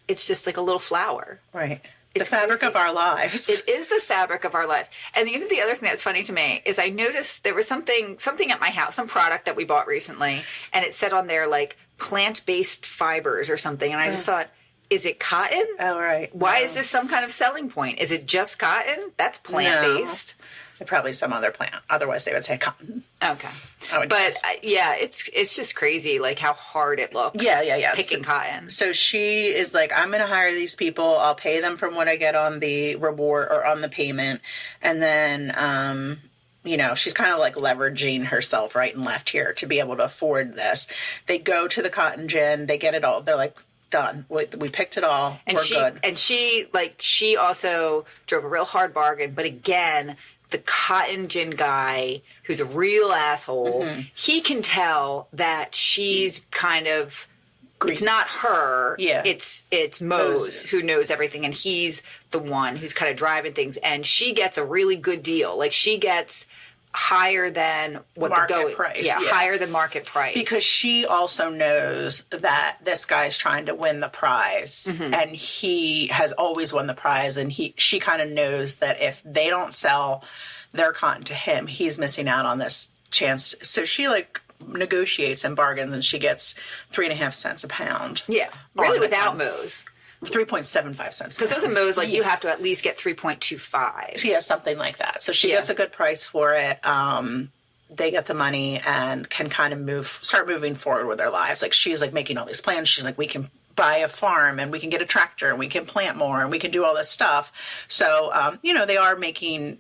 Speaker 2: It's just like a little flower.
Speaker 3: Right. The fabric of our lives.
Speaker 2: It is the fabric of our life. And the other thing that's funny to me is I noticed there was something at my house, some product that we bought recently, and it said on there, like, plant-based fibers or something. And I just thought, is it cotton?
Speaker 3: Oh, right.
Speaker 2: Why is this some kind of selling point? Is it just cotton? That's plant-based.
Speaker 3: No. Probably some other plant. Otherwise, they would say cotton.
Speaker 2: Okay. It's just crazy, like, how hard it looks.
Speaker 3: Yeah.
Speaker 2: Picking cotton.
Speaker 3: So she is like, I'm going to hire these people. I'll pay them from what I get on the reward or on the payment. And then, she's kind of like leveraging herself right and left here to be able to afford this. They go to the cotton gin. They get it all. They're like, done. We picked it all. We're good.
Speaker 2: And she also drove a real hard bargain. But again, the cotton gin guy, who's a real asshole, he can tell that she's kind of... Green. It's not her. Yeah. It's Mose who knows everything, and he's the one who's kind of driving things. And she gets a really good deal. Like, she gets higher than what
Speaker 3: market price.
Speaker 2: Yeah, higher than market price.
Speaker 3: Because she also knows that this guy's trying to win the prize, and he has always won the prize, and she kind of knows that if they don't sell their cotton to him, he's missing out on this chance. So she, like, negotiates and bargains, and she gets 3.5 cents a pound.
Speaker 2: Yeah, really, without Mose.
Speaker 3: 3.75 cents.
Speaker 2: Because those are Mose, like, you have to at least get 3.25.
Speaker 3: Yeah, something like that. So she gets a good price for it. They get the money and can kind of start moving forward with their lives. Like, she's, like, making all these plans. She's like, we can buy a farm and we can get a tractor and we can plant more and we can do all this stuff. So, they are making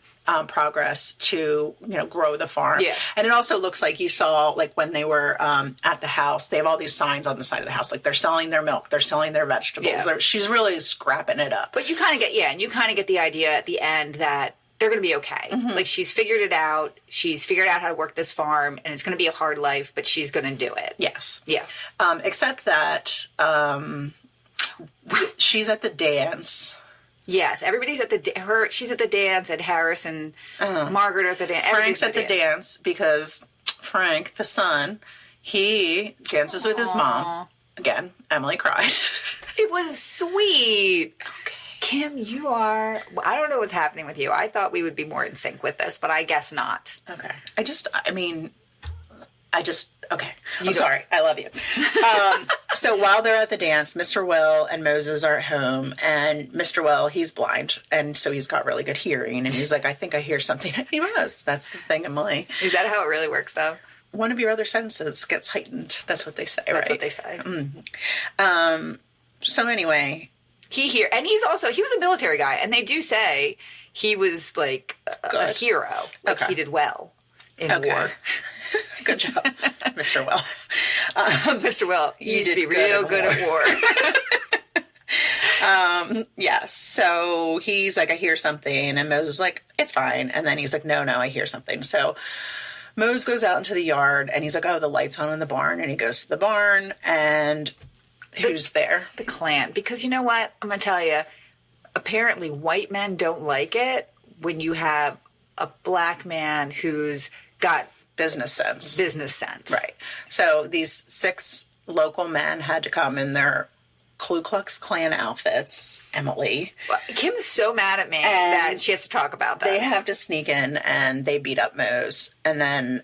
Speaker 3: progress to, grow the farm.
Speaker 2: Yeah.
Speaker 3: And it also looks like you saw, like when they were at the house, they have all these signs on the side of the house. Like they're selling their milk, they're selling their vegetables.
Speaker 2: Yeah.
Speaker 3: She's really scrapping it up.
Speaker 2: But you kind of get the idea at the end that they're going to be okay.
Speaker 3: Mm-hmm.
Speaker 2: Like she's figured it out. She's figured out how to work this farm, and it's going to be a hard life, but she's going to do it.
Speaker 3: Yes.
Speaker 2: Yeah.
Speaker 3: Except that she's at the dance.
Speaker 2: Yes, everybody's at she's at the dance, and Harris and Margaret are at the dance.
Speaker 3: Frank's at the dance because Frank, the son, he dances with his mom. Again, Emily cried.
Speaker 2: It was sweet.
Speaker 3: Okay.
Speaker 2: Kim, I don't know what's happening with you. I thought we would be more in sync with this, but I guess not.
Speaker 3: Okay. Okay. I'm sorry. I love you. So while they're at the dance, Mr. Will and Moses are at home, and Mr. Will, he's blind, and so he's got really good hearing, and he's like, I think I hear something. He was. That's the thing, Emily.
Speaker 2: Is that how it really works, though?
Speaker 3: One of your other senses gets heightened. That's what they say, right?
Speaker 2: That's what they say.
Speaker 3: Mm-hmm. So anyway...
Speaker 2: And he was a military guy, and they do say he was like a hero. Like he did well in war.
Speaker 3: Good job, Mr. Will.
Speaker 2: Mr. Will used to be real good at war.
Speaker 3: Yes. So he's like, I hear something, and Moses is like, it's fine. And then he's like, no, I hear something. So Moses goes out into the yard, and he's like, oh, the light's on in the barn, and he goes to the barn, and who's there?
Speaker 2: The clan. Because you know what? I'm going to tell you, apparently white men don't like it when you have a black man who's got
Speaker 3: business sense. Right. So these 6 local men had to come in their Ku Klux Klan outfits, Emily.
Speaker 2: Kim's so mad at me that she has to talk about this.
Speaker 3: They have to sneak in and they beat up Mose. And then,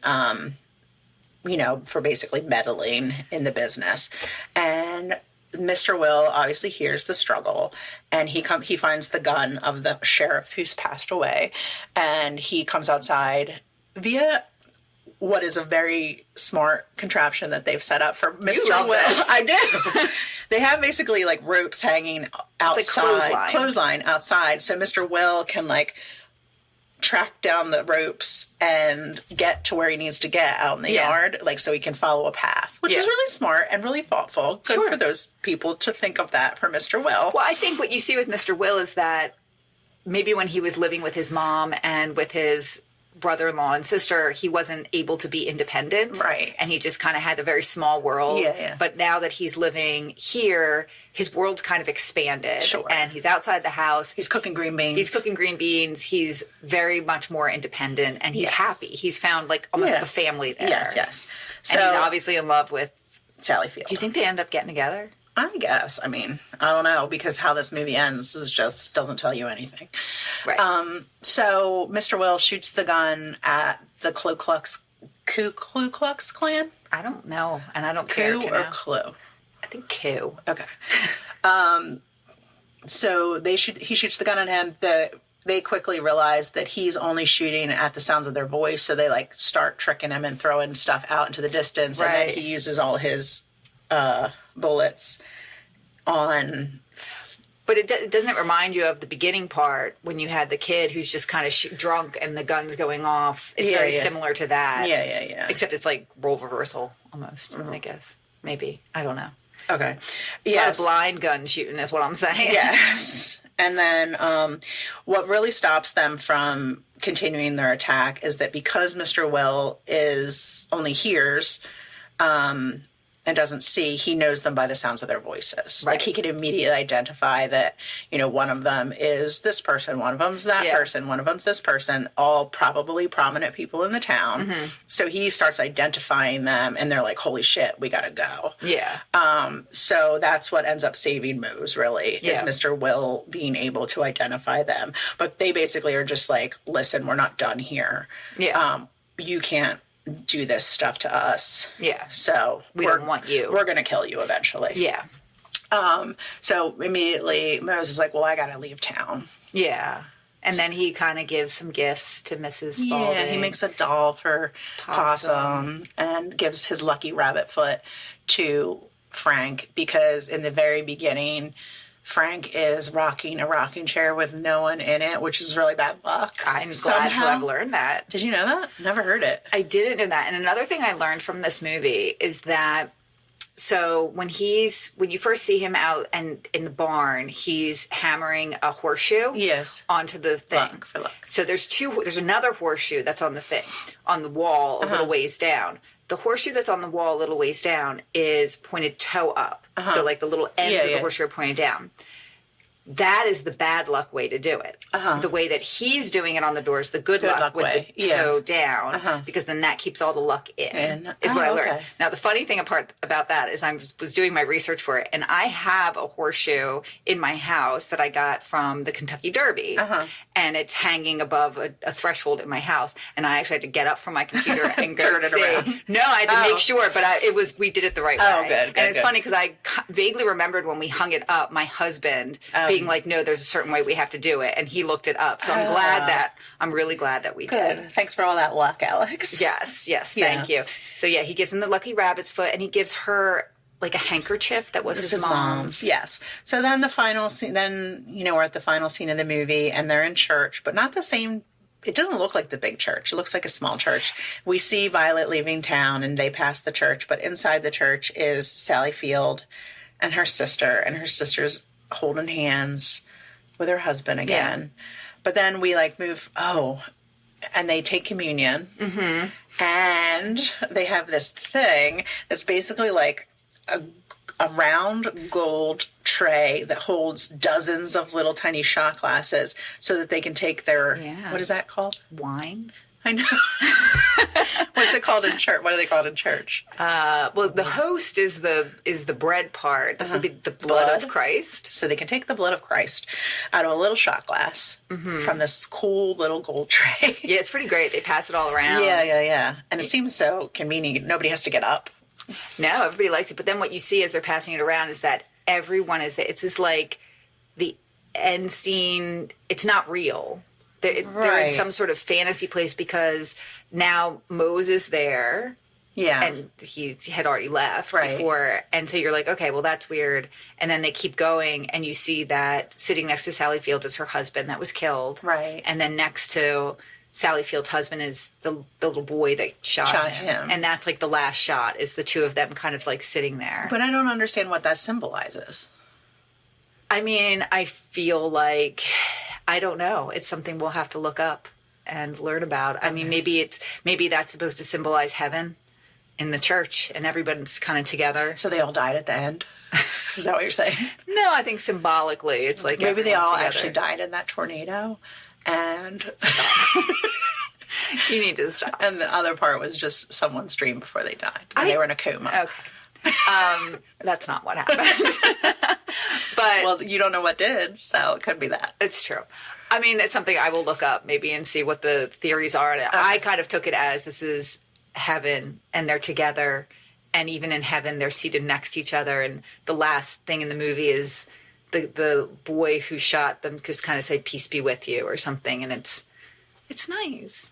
Speaker 3: for basically meddling in the business. And Mr. Will obviously hears the struggle, and he finds the gun of the sheriff who's passed away, and he comes outside via what is a very smart contraption that they've set up for Mr.
Speaker 2: You love
Speaker 3: Will.
Speaker 2: this.
Speaker 3: I do. They have basically like ropes hanging outside,
Speaker 2: like
Speaker 3: clothesline outside, so Mr. Will can track down the ropes and get to where he needs to get out in the yard, so he can follow a path, which is really smart and really thoughtful. Good for those people to think of that for Mr. Will.
Speaker 2: Well, I think what you see with Mr. Will is that maybe when he was living with his mom and with his brother-in-law and sister, he wasn't able to be independent.
Speaker 3: Right.
Speaker 2: And he just kind of had a very small world.
Speaker 3: Yeah.
Speaker 2: But now that he's living here, his world's kind of expanded.
Speaker 3: Sure.
Speaker 2: And he's outside the house.
Speaker 3: He's cooking green beans.
Speaker 2: He's very much more independent, and he's happy. He's found almost like a family there.
Speaker 3: Yes. So,
Speaker 2: and he's obviously in love with
Speaker 3: Sally Field.
Speaker 2: Do you think they end up getting together?
Speaker 3: I guess. I don't know, because how this movie ends just doesn't tell you anything.
Speaker 2: Right.
Speaker 3: So Mr. Will shoots the gun at the Ku Klux Klan?
Speaker 2: I don't know, and I don't care to
Speaker 3: Ku or
Speaker 2: know.
Speaker 3: Klu?
Speaker 2: I think Ku.
Speaker 3: Okay. So he shoots the gun at him. They quickly realize that he's only shooting at the sounds of their voice, so they start tricking him and throwing stuff out into the distance, and then he uses all his bullets on.
Speaker 2: But doesn't it remind you of the beginning part when you had the kid who's just kind of drunk and the gun's going off? It's very similar to that.
Speaker 3: Yeah.
Speaker 2: Except it's like role reversal almost, I guess. Maybe. I don't know.
Speaker 3: Okay.
Speaker 2: Yes. A lot of blind gun shooting is what I'm saying.
Speaker 3: Yes. And then what really stops them from continuing their attack is that because Mr. Will only hears and doesn't see, he knows them by the sounds of their voices.
Speaker 2: Right.
Speaker 3: He could immediately identify that, one of them is this person, one of them's that person, one of them's this person, all probably prominent people in the town. Mm-hmm. So he starts identifying them, and they're like, holy shit, we gotta go.
Speaker 2: Yeah.
Speaker 3: So that's what ends up saving Mose, really, is Mr. Will being able to identify them. But they basically are just like, listen, we're not done here.
Speaker 2: Yeah.
Speaker 3: You can't do this stuff to us.
Speaker 2: Yeah.
Speaker 3: So
Speaker 2: we don't want you.
Speaker 3: We're going to kill you eventually.
Speaker 2: Yeah.
Speaker 3: So immediately Mose is like, well, I got to leave town.
Speaker 2: Yeah. And then he kind of gives some gifts to Mrs. Spaulding.
Speaker 3: Yeah, he makes a doll for Possum and gives his lucky rabbit foot to Frank, because in the very beginning, Frank is rocking a rocking chair with no one in it, which is really bad luck.
Speaker 2: I'm glad to have learned that.
Speaker 3: Did you know that? Never heard it.
Speaker 2: I didn't know that. And another thing I learned from this movie is that, so when you first see him out and in the barn, he's hammering a horseshoe onto the thing.
Speaker 3: Luck for luck.
Speaker 2: So there's another horseshoe that's on the thing, on the wall a little ways down. The horseshoe that's on the wall a little ways down is pointed toe up. So like the little ends of the horseshoe are pointed down. That is the bad luck way to do it. The way that he's doing it on the door is the good luck with
Speaker 3: way.
Speaker 2: the toe down, because then that keeps all the luck in, is what I learned.
Speaker 3: Okay.
Speaker 2: Now, the funny thing about that is I was doing my research for it, and I have a horseshoe in my house that I got from the Kentucky Derby, and it's hanging above a threshold in my house, and I actually had to get up from my computer and go
Speaker 3: Turn it
Speaker 2: see.
Speaker 3: around.
Speaker 2: No, I had to make sure, but we did it the right way.
Speaker 3: Oh, good.
Speaker 2: And it's funny because I vaguely remembered when we hung it up, my husband being like, no, there's a certain way we have to do it. And he looked it up. So I'm really glad that we did.
Speaker 3: Thanks for all that luck, Alex.
Speaker 2: Yes, thank you. So yeah, he gives him the lucky rabbit's foot, and he gives her like a handkerchief that was his mom's.
Speaker 3: Yes. So then the final scene, we're at the final scene of the movie, and they're in church, but not the same. It doesn't look like the big church. It looks like a small church. We see Violet leaving town, and they pass the church, but inside the church is Sally Field and her sister's holding hands with her husband again. Yeah. But then we move, and they take communion. And they have this thing that's basically like a round gold tray that holds dozens of little tiny shot glasses so that they can take their, what is that called?
Speaker 2: Wine.
Speaker 3: I know. What's it called in church? What are they called in church?
Speaker 2: Well, the host is the bread part. This would be the blood of Christ.
Speaker 3: So they can take the blood of Christ out of a little shot glass from this cool little gold tray.
Speaker 2: Yeah, it's pretty great. They pass it all around.
Speaker 3: Yeah. And it seems so convenient. Nobody has to get up.
Speaker 2: No, everybody likes it. But then what you see as they're passing it around is that everyone is there. It's just like the end scene. It's not real. They're in some sort of fantasy place because now Mose is there. Yeah. And he had already left before. And so you're like, okay, well, that's weird. And then they keep going, and you see that sitting next to Sally Field is her husband that was killed. Right. And then next to Sally Field's husband is the little boy that shot him. And that's like the last shot is the two of them kind of like sitting there.
Speaker 3: But I don't understand what that symbolizes.
Speaker 2: I mean, I feel like, I don't know. It's something we'll have to look up and learn about. Okay. I mean, maybe that's supposed to symbolize heaven in the church and everybody's kind of together.
Speaker 3: So they all died at the end? Is that what you're saying?
Speaker 2: No, I think symbolically it's like
Speaker 3: maybe they all together. Actually died in that tornado and...
Speaker 2: Stop. You need to stop.
Speaker 3: And the other part was just someone's dream before they died. And they were in a coma.
Speaker 2: Okay. That's not what happened. But
Speaker 3: well, you don't know what did, so it could be that.
Speaker 2: It's true. I mean, it's something I will look up maybe and see what the theories are. Okay. I kind of took it as this is heaven and they're together, and even in heaven they're seated next to each other, and the last thing in the movie is the boy who shot them just kind of say peace be with you or something, and it's nice.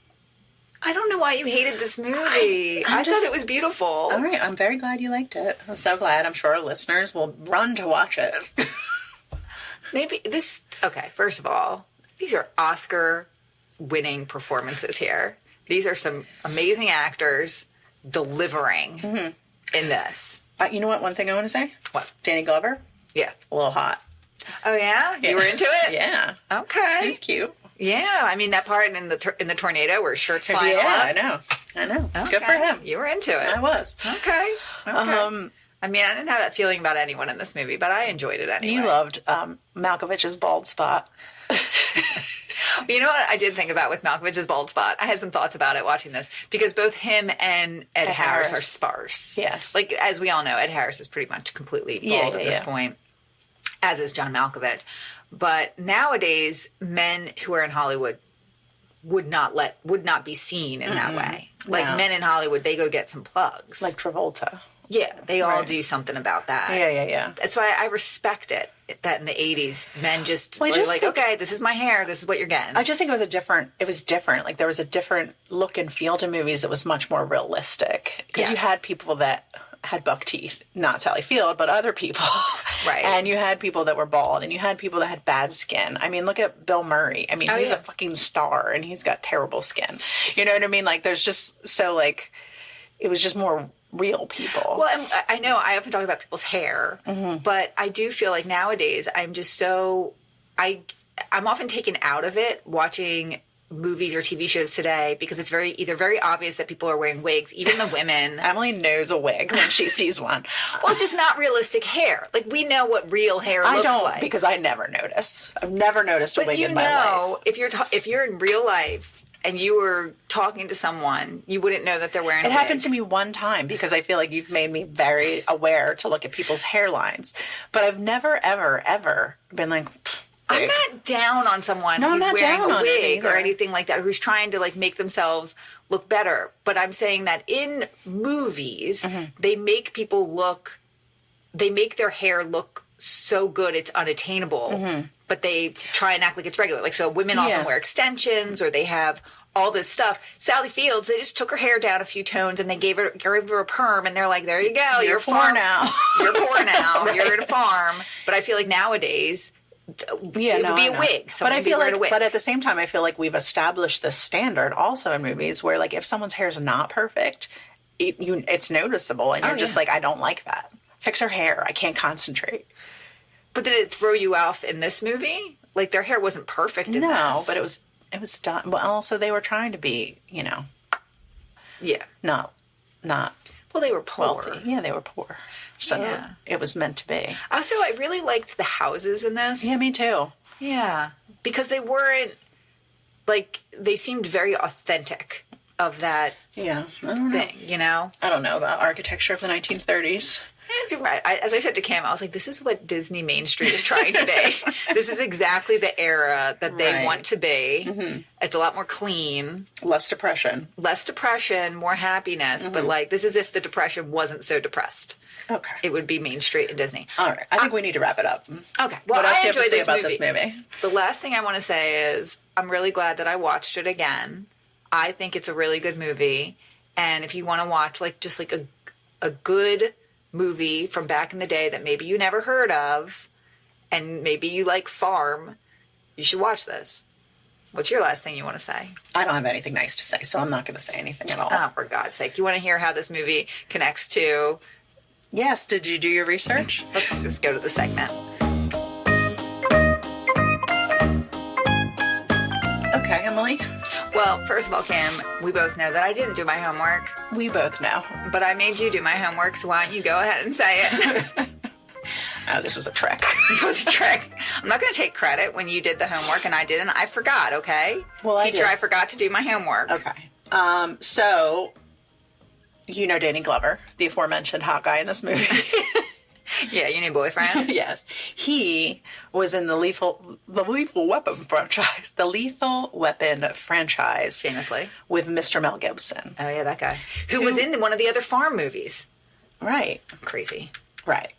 Speaker 2: I don't know why you hated this movie. I thought it was beautiful.
Speaker 3: All right. I'm very glad you liked it. I'm so glad. I'm sure our listeners will run to watch it.
Speaker 2: Maybe this... Okay, first of all, these are Oscar-winning performances here. These are some amazing actors delivering in this.
Speaker 3: You know what? One thing I want to say?
Speaker 2: What?
Speaker 3: Danny Glover?
Speaker 2: Yeah.
Speaker 3: A little hot.
Speaker 2: Oh, yeah? You were into it?
Speaker 3: Yeah.
Speaker 2: Okay.
Speaker 3: He's cute.
Speaker 2: Yeah, I mean that part in the tornado where shirts flying off.
Speaker 3: I know.
Speaker 2: Okay.
Speaker 3: Good for him.
Speaker 2: You were into it.
Speaker 3: I was.
Speaker 2: Okay. I mean, I didn't have that feeling about anyone in this movie, but I enjoyed it anyway.
Speaker 3: You loved Malkovich's bald spot.
Speaker 2: You know what I did think about with Malkovich's bald spot? I had some thoughts about it watching this because both him and Ed Harris are sparse.
Speaker 3: Yes.
Speaker 2: Like, as we all know, Ed Harris is pretty much completely bald at this point, as is John Malkovich. But nowadays, men who are in Hollywood would not be seen in that way. Like men in Hollywood, they go get some plugs.
Speaker 3: Like Travolta.
Speaker 2: Yeah, they all do something about that.
Speaker 3: Yeah.
Speaker 2: That's why I respect it. That in the 80s, men just were like, okay, this is my hair. This is what you're getting.
Speaker 3: I just think it was different. Like there was a different look and feel to movies that was much more realistic. Because you had people that had buck teeth. Not Sally Field, but other people.
Speaker 2: Right.
Speaker 3: And you had people that were bald, and you had people that had bad skin. I mean, look at Bill Murray. I mean, he's a fucking star, and he's got terrible skin. You know what I mean? Like, there's just so, like, it was just more real people.
Speaker 2: Well, and I know I often talk about people's hair, but I do feel like nowadays I'm just so... I'm often taken out of it watching movies or TV shows today because it's either very obvious that people are wearing wigs, even the women.
Speaker 3: Emily knows a wig when she sees one.
Speaker 2: Well, it's just not realistic hair. Like, we know what real hair looks like.
Speaker 3: Because I never notice. I've never noticed a wig in my life.
Speaker 2: If you're in real life and you were talking to someone, you wouldn't know that they're wearing a wig.
Speaker 3: It happened to me one time because I feel like you've made me very aware to look at people's hairlines. But I've never, ever, ever been like...
Speaker 2: I'm not down on someone who's wearing a wig or anything like that, who's trying to like make themselves look better. But I'm saying that in movies, they make their hair look so good it's unattainable, but they try and act like it's regular. Like, so women often wear extensions or they have all this stuff. Sally Fields, they just took her hair down a few tones and they gave her a perm, and they're like, there you go. You're
Speaker 3: poor now.
Speaker 2: You're poor now. Right. You're in a farm. But I feel like nowadays... it would be a wig.
Speaker 3: But I feel like, but at the same time, I feel like we've established this standard also in movies where, like, if someone's hair is not perfect, it's noticeable, and you're just like, I don't like that. Fix her hair. I can't concentrate.
Speaker 2: But did it throw you off in this movie? Like, their hair wasn't perfect in this.
Speaker 3: No, but it was done. Well, also they were trying to be, not.
Speaker 2: Well, they were poor.
Speaker 3: Wealthy. Yeah, they were poor. So it was meant to be.
Speaker 2: Also, I really liked the houses in this.
Speaker 3: Yeah, me too.
Speaker 2: Yeah. Because they weren't, like, they seemed very authentic of that
Speaker 3: I don't know.
Speaker 2: thing, you know?
Speaker 3: I don't know about architecture of the 1930s.
Speaker 2: Right. As I said to Cam, I was like, this is what Disney Main Street is trying to be. This is exactly the era that they want to be. It's a lot more clean.
Speaker 3: Less depression,
Speaker 2: more happiness. But, like, this is if the depression wasn't so depressed.
Speaker 3: Okay.
Speaker 2: It would be Main Street and Disney.
Speaker 3: All right. I think we need to wrap it up.
Speaker 2: Okay. Well,
Speaker 3: what else do you have to say
Speaker 2: this
Speaker 3: about this movie?
Speaker 2: The last thing I want to say is I'm really glad that I watched it again. I think it's a really good movie. And if you want to watch, like, just like a good movie from back in the day that maybe you never heard of, and maybe you like farm, you should watch this. What's your last thing you want to say?
Speaker 3: I don't have anything nice to say, so I'm not going to say anything at all.
Speaker 2: Oh, for God's sake. You want to hear how this movie connects to...
Speaker 3: Yes. Did you do your research?
Speaker 2: Let's just go to the segment.
Speaker 3: Okay, Emily.
Speaker 2: Well, first of all, Kim, we both know that I didn't do my homework.
Speaker 3: We both know.
Speaker 2: But I made you do my homework, so why don't you go ahead and say it?
Speaker 3: Oh, this was a trick.
Speaker 2: This was a trick. I'm not going to take credit when you did the homework and I didn't. I forgot, okay?
Speaker 3: Well,
Speaker 2: Teacher, I forgot to do my homework.
Speaker 3: Okay. So, you know Danny Glover, the aforementioned hot guy in this movie.
Speaker 2: Yeah, your new boyfriend?
Speaker 3: Yes. He was in the Lethal Weapon franchise. The Lethal Weapon franchise.
Speaker 2: Famously.
Speaker 3: With Mr. Mel Gibson.
Speaker 2: Oh, yeah, that guy. Who was in one of the other farm movies.
Speaker 3: Right.
Speaker 2: Crazy.
Speaker 3: Right.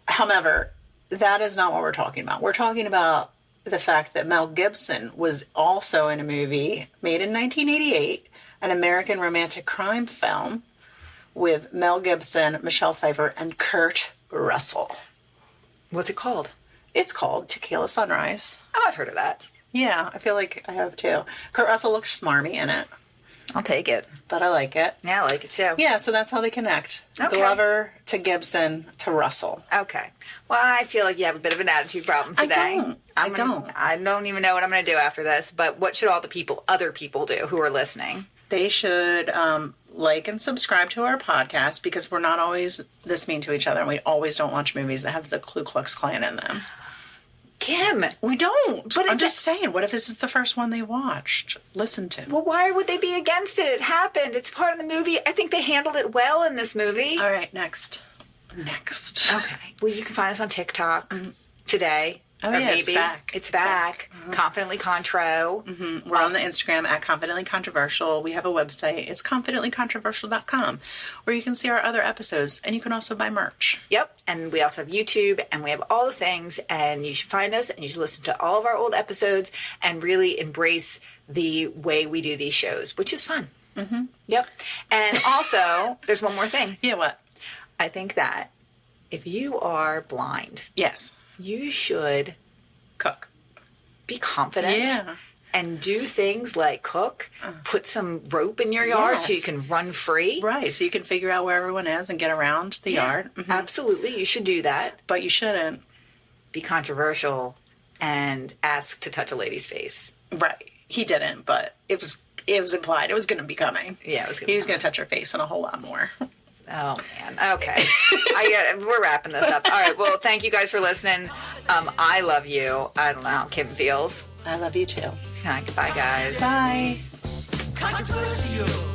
Speaker 3: However, that is not what we're talking about. We're talking about the fact that Mel Gibson was also in a movie made in 1988, an American romantic crime film with Mel Gibson, Michelle Pfeiffer, and Kurt Russell.
Speaker 2: What's it called?
Speaker 3: It's called Tequila Sunrise.
Speaker 2: Oh, I've heard of that.
Speaker 3: Yeah, I feel like I have too. Kurt Russell looks smarmy in it.
Speaker 2: I'll take it.
Speaker 3: But I like it.
Speaker 2: Yeah, I like it too.
Speaker 3: Yeah, so that's how they connect.
Speaker 2: Okay.
Speaker 3: Glover to Gibson to Russell.
Speaker 2: Okay. Well, I feel like you have a bit of an attitude problem today.
Speaker 3: I don't.
Speaker 2: I don't even know what I'm going to do after this, but what should all the other people do who are listening?
Speaker 3: They should like and subscribe to our podcast because we're not always this mean to each other, and we always don't watch movies that have the Ku Klux Klan in them.
Speaker 2: Kim,
Speaker 3: we don't. But I'm just saying, what if this is the first one they watched? Listen to.
Speaker 2: Well, why would they be against it? It happened. It's part of the movie. I think they handled it well in this movie.
Speaker 3: All right, next.
Speaker 2: Okay. Well, you can find us on TikTok today.
Speaker 3: Oh,
Speaker 2: or
Speaker 3: yeah,
Speaker 2: maybe.
Speaker 3: it's back.
Speaker 2: It's back. Mm-hmm. Confidently Contro.
Speaker 3: Mm-hmm. We're on the Instagram at Confidently Controversial. We have a website. It's confidentlycontroversial.com where you can see our other episodes, and you can also buy merch.
Speaker 2: Yep. And we also have YouTube, and we have all the things, and you should find us, and you should listen to all of our old episodes and really embrace the way we do these shows, which is fun. Mm-hmm. Yep. And also, there's one more thing.
Speaker 3: Yeah, what?
Speaker 2: I think that if you are blind,
Speaker 3: Yes.
Speaker 2: you should
Speaker 3: Cook.
Speaker 2: be confident.
Speaker 3: Yeah.
Speaker 2: And do things like cook, put some rope in your yard so you
Speaker 3: Yes.
Speaker 2: can run free.
Speaker 3: Right. So you can figure out where everyone is and get around the yard. Mhm.
Speaker 2: Absolutely. You should do that.
Speaker 3: But you shouldn't.
Speaker 2: Be controversial and ask to touch a lady's face.
Speaker 3: Right. He didn't, but it was implied. It was going to be coming.
Speaker 2: Yeah, it was
Speaker 3: He was going to touch her face and a whole lot more.
Speaker 2: Oh, man. Okay. We're wrapping this up. All right. Well, thank you guys for listening. I love you. I don't know how Kim feels.
Speaker 3: I love you too.
Speaker 2: Goodbye, guys.
Speaker 3: Bye.
Speaker 1: Controversial.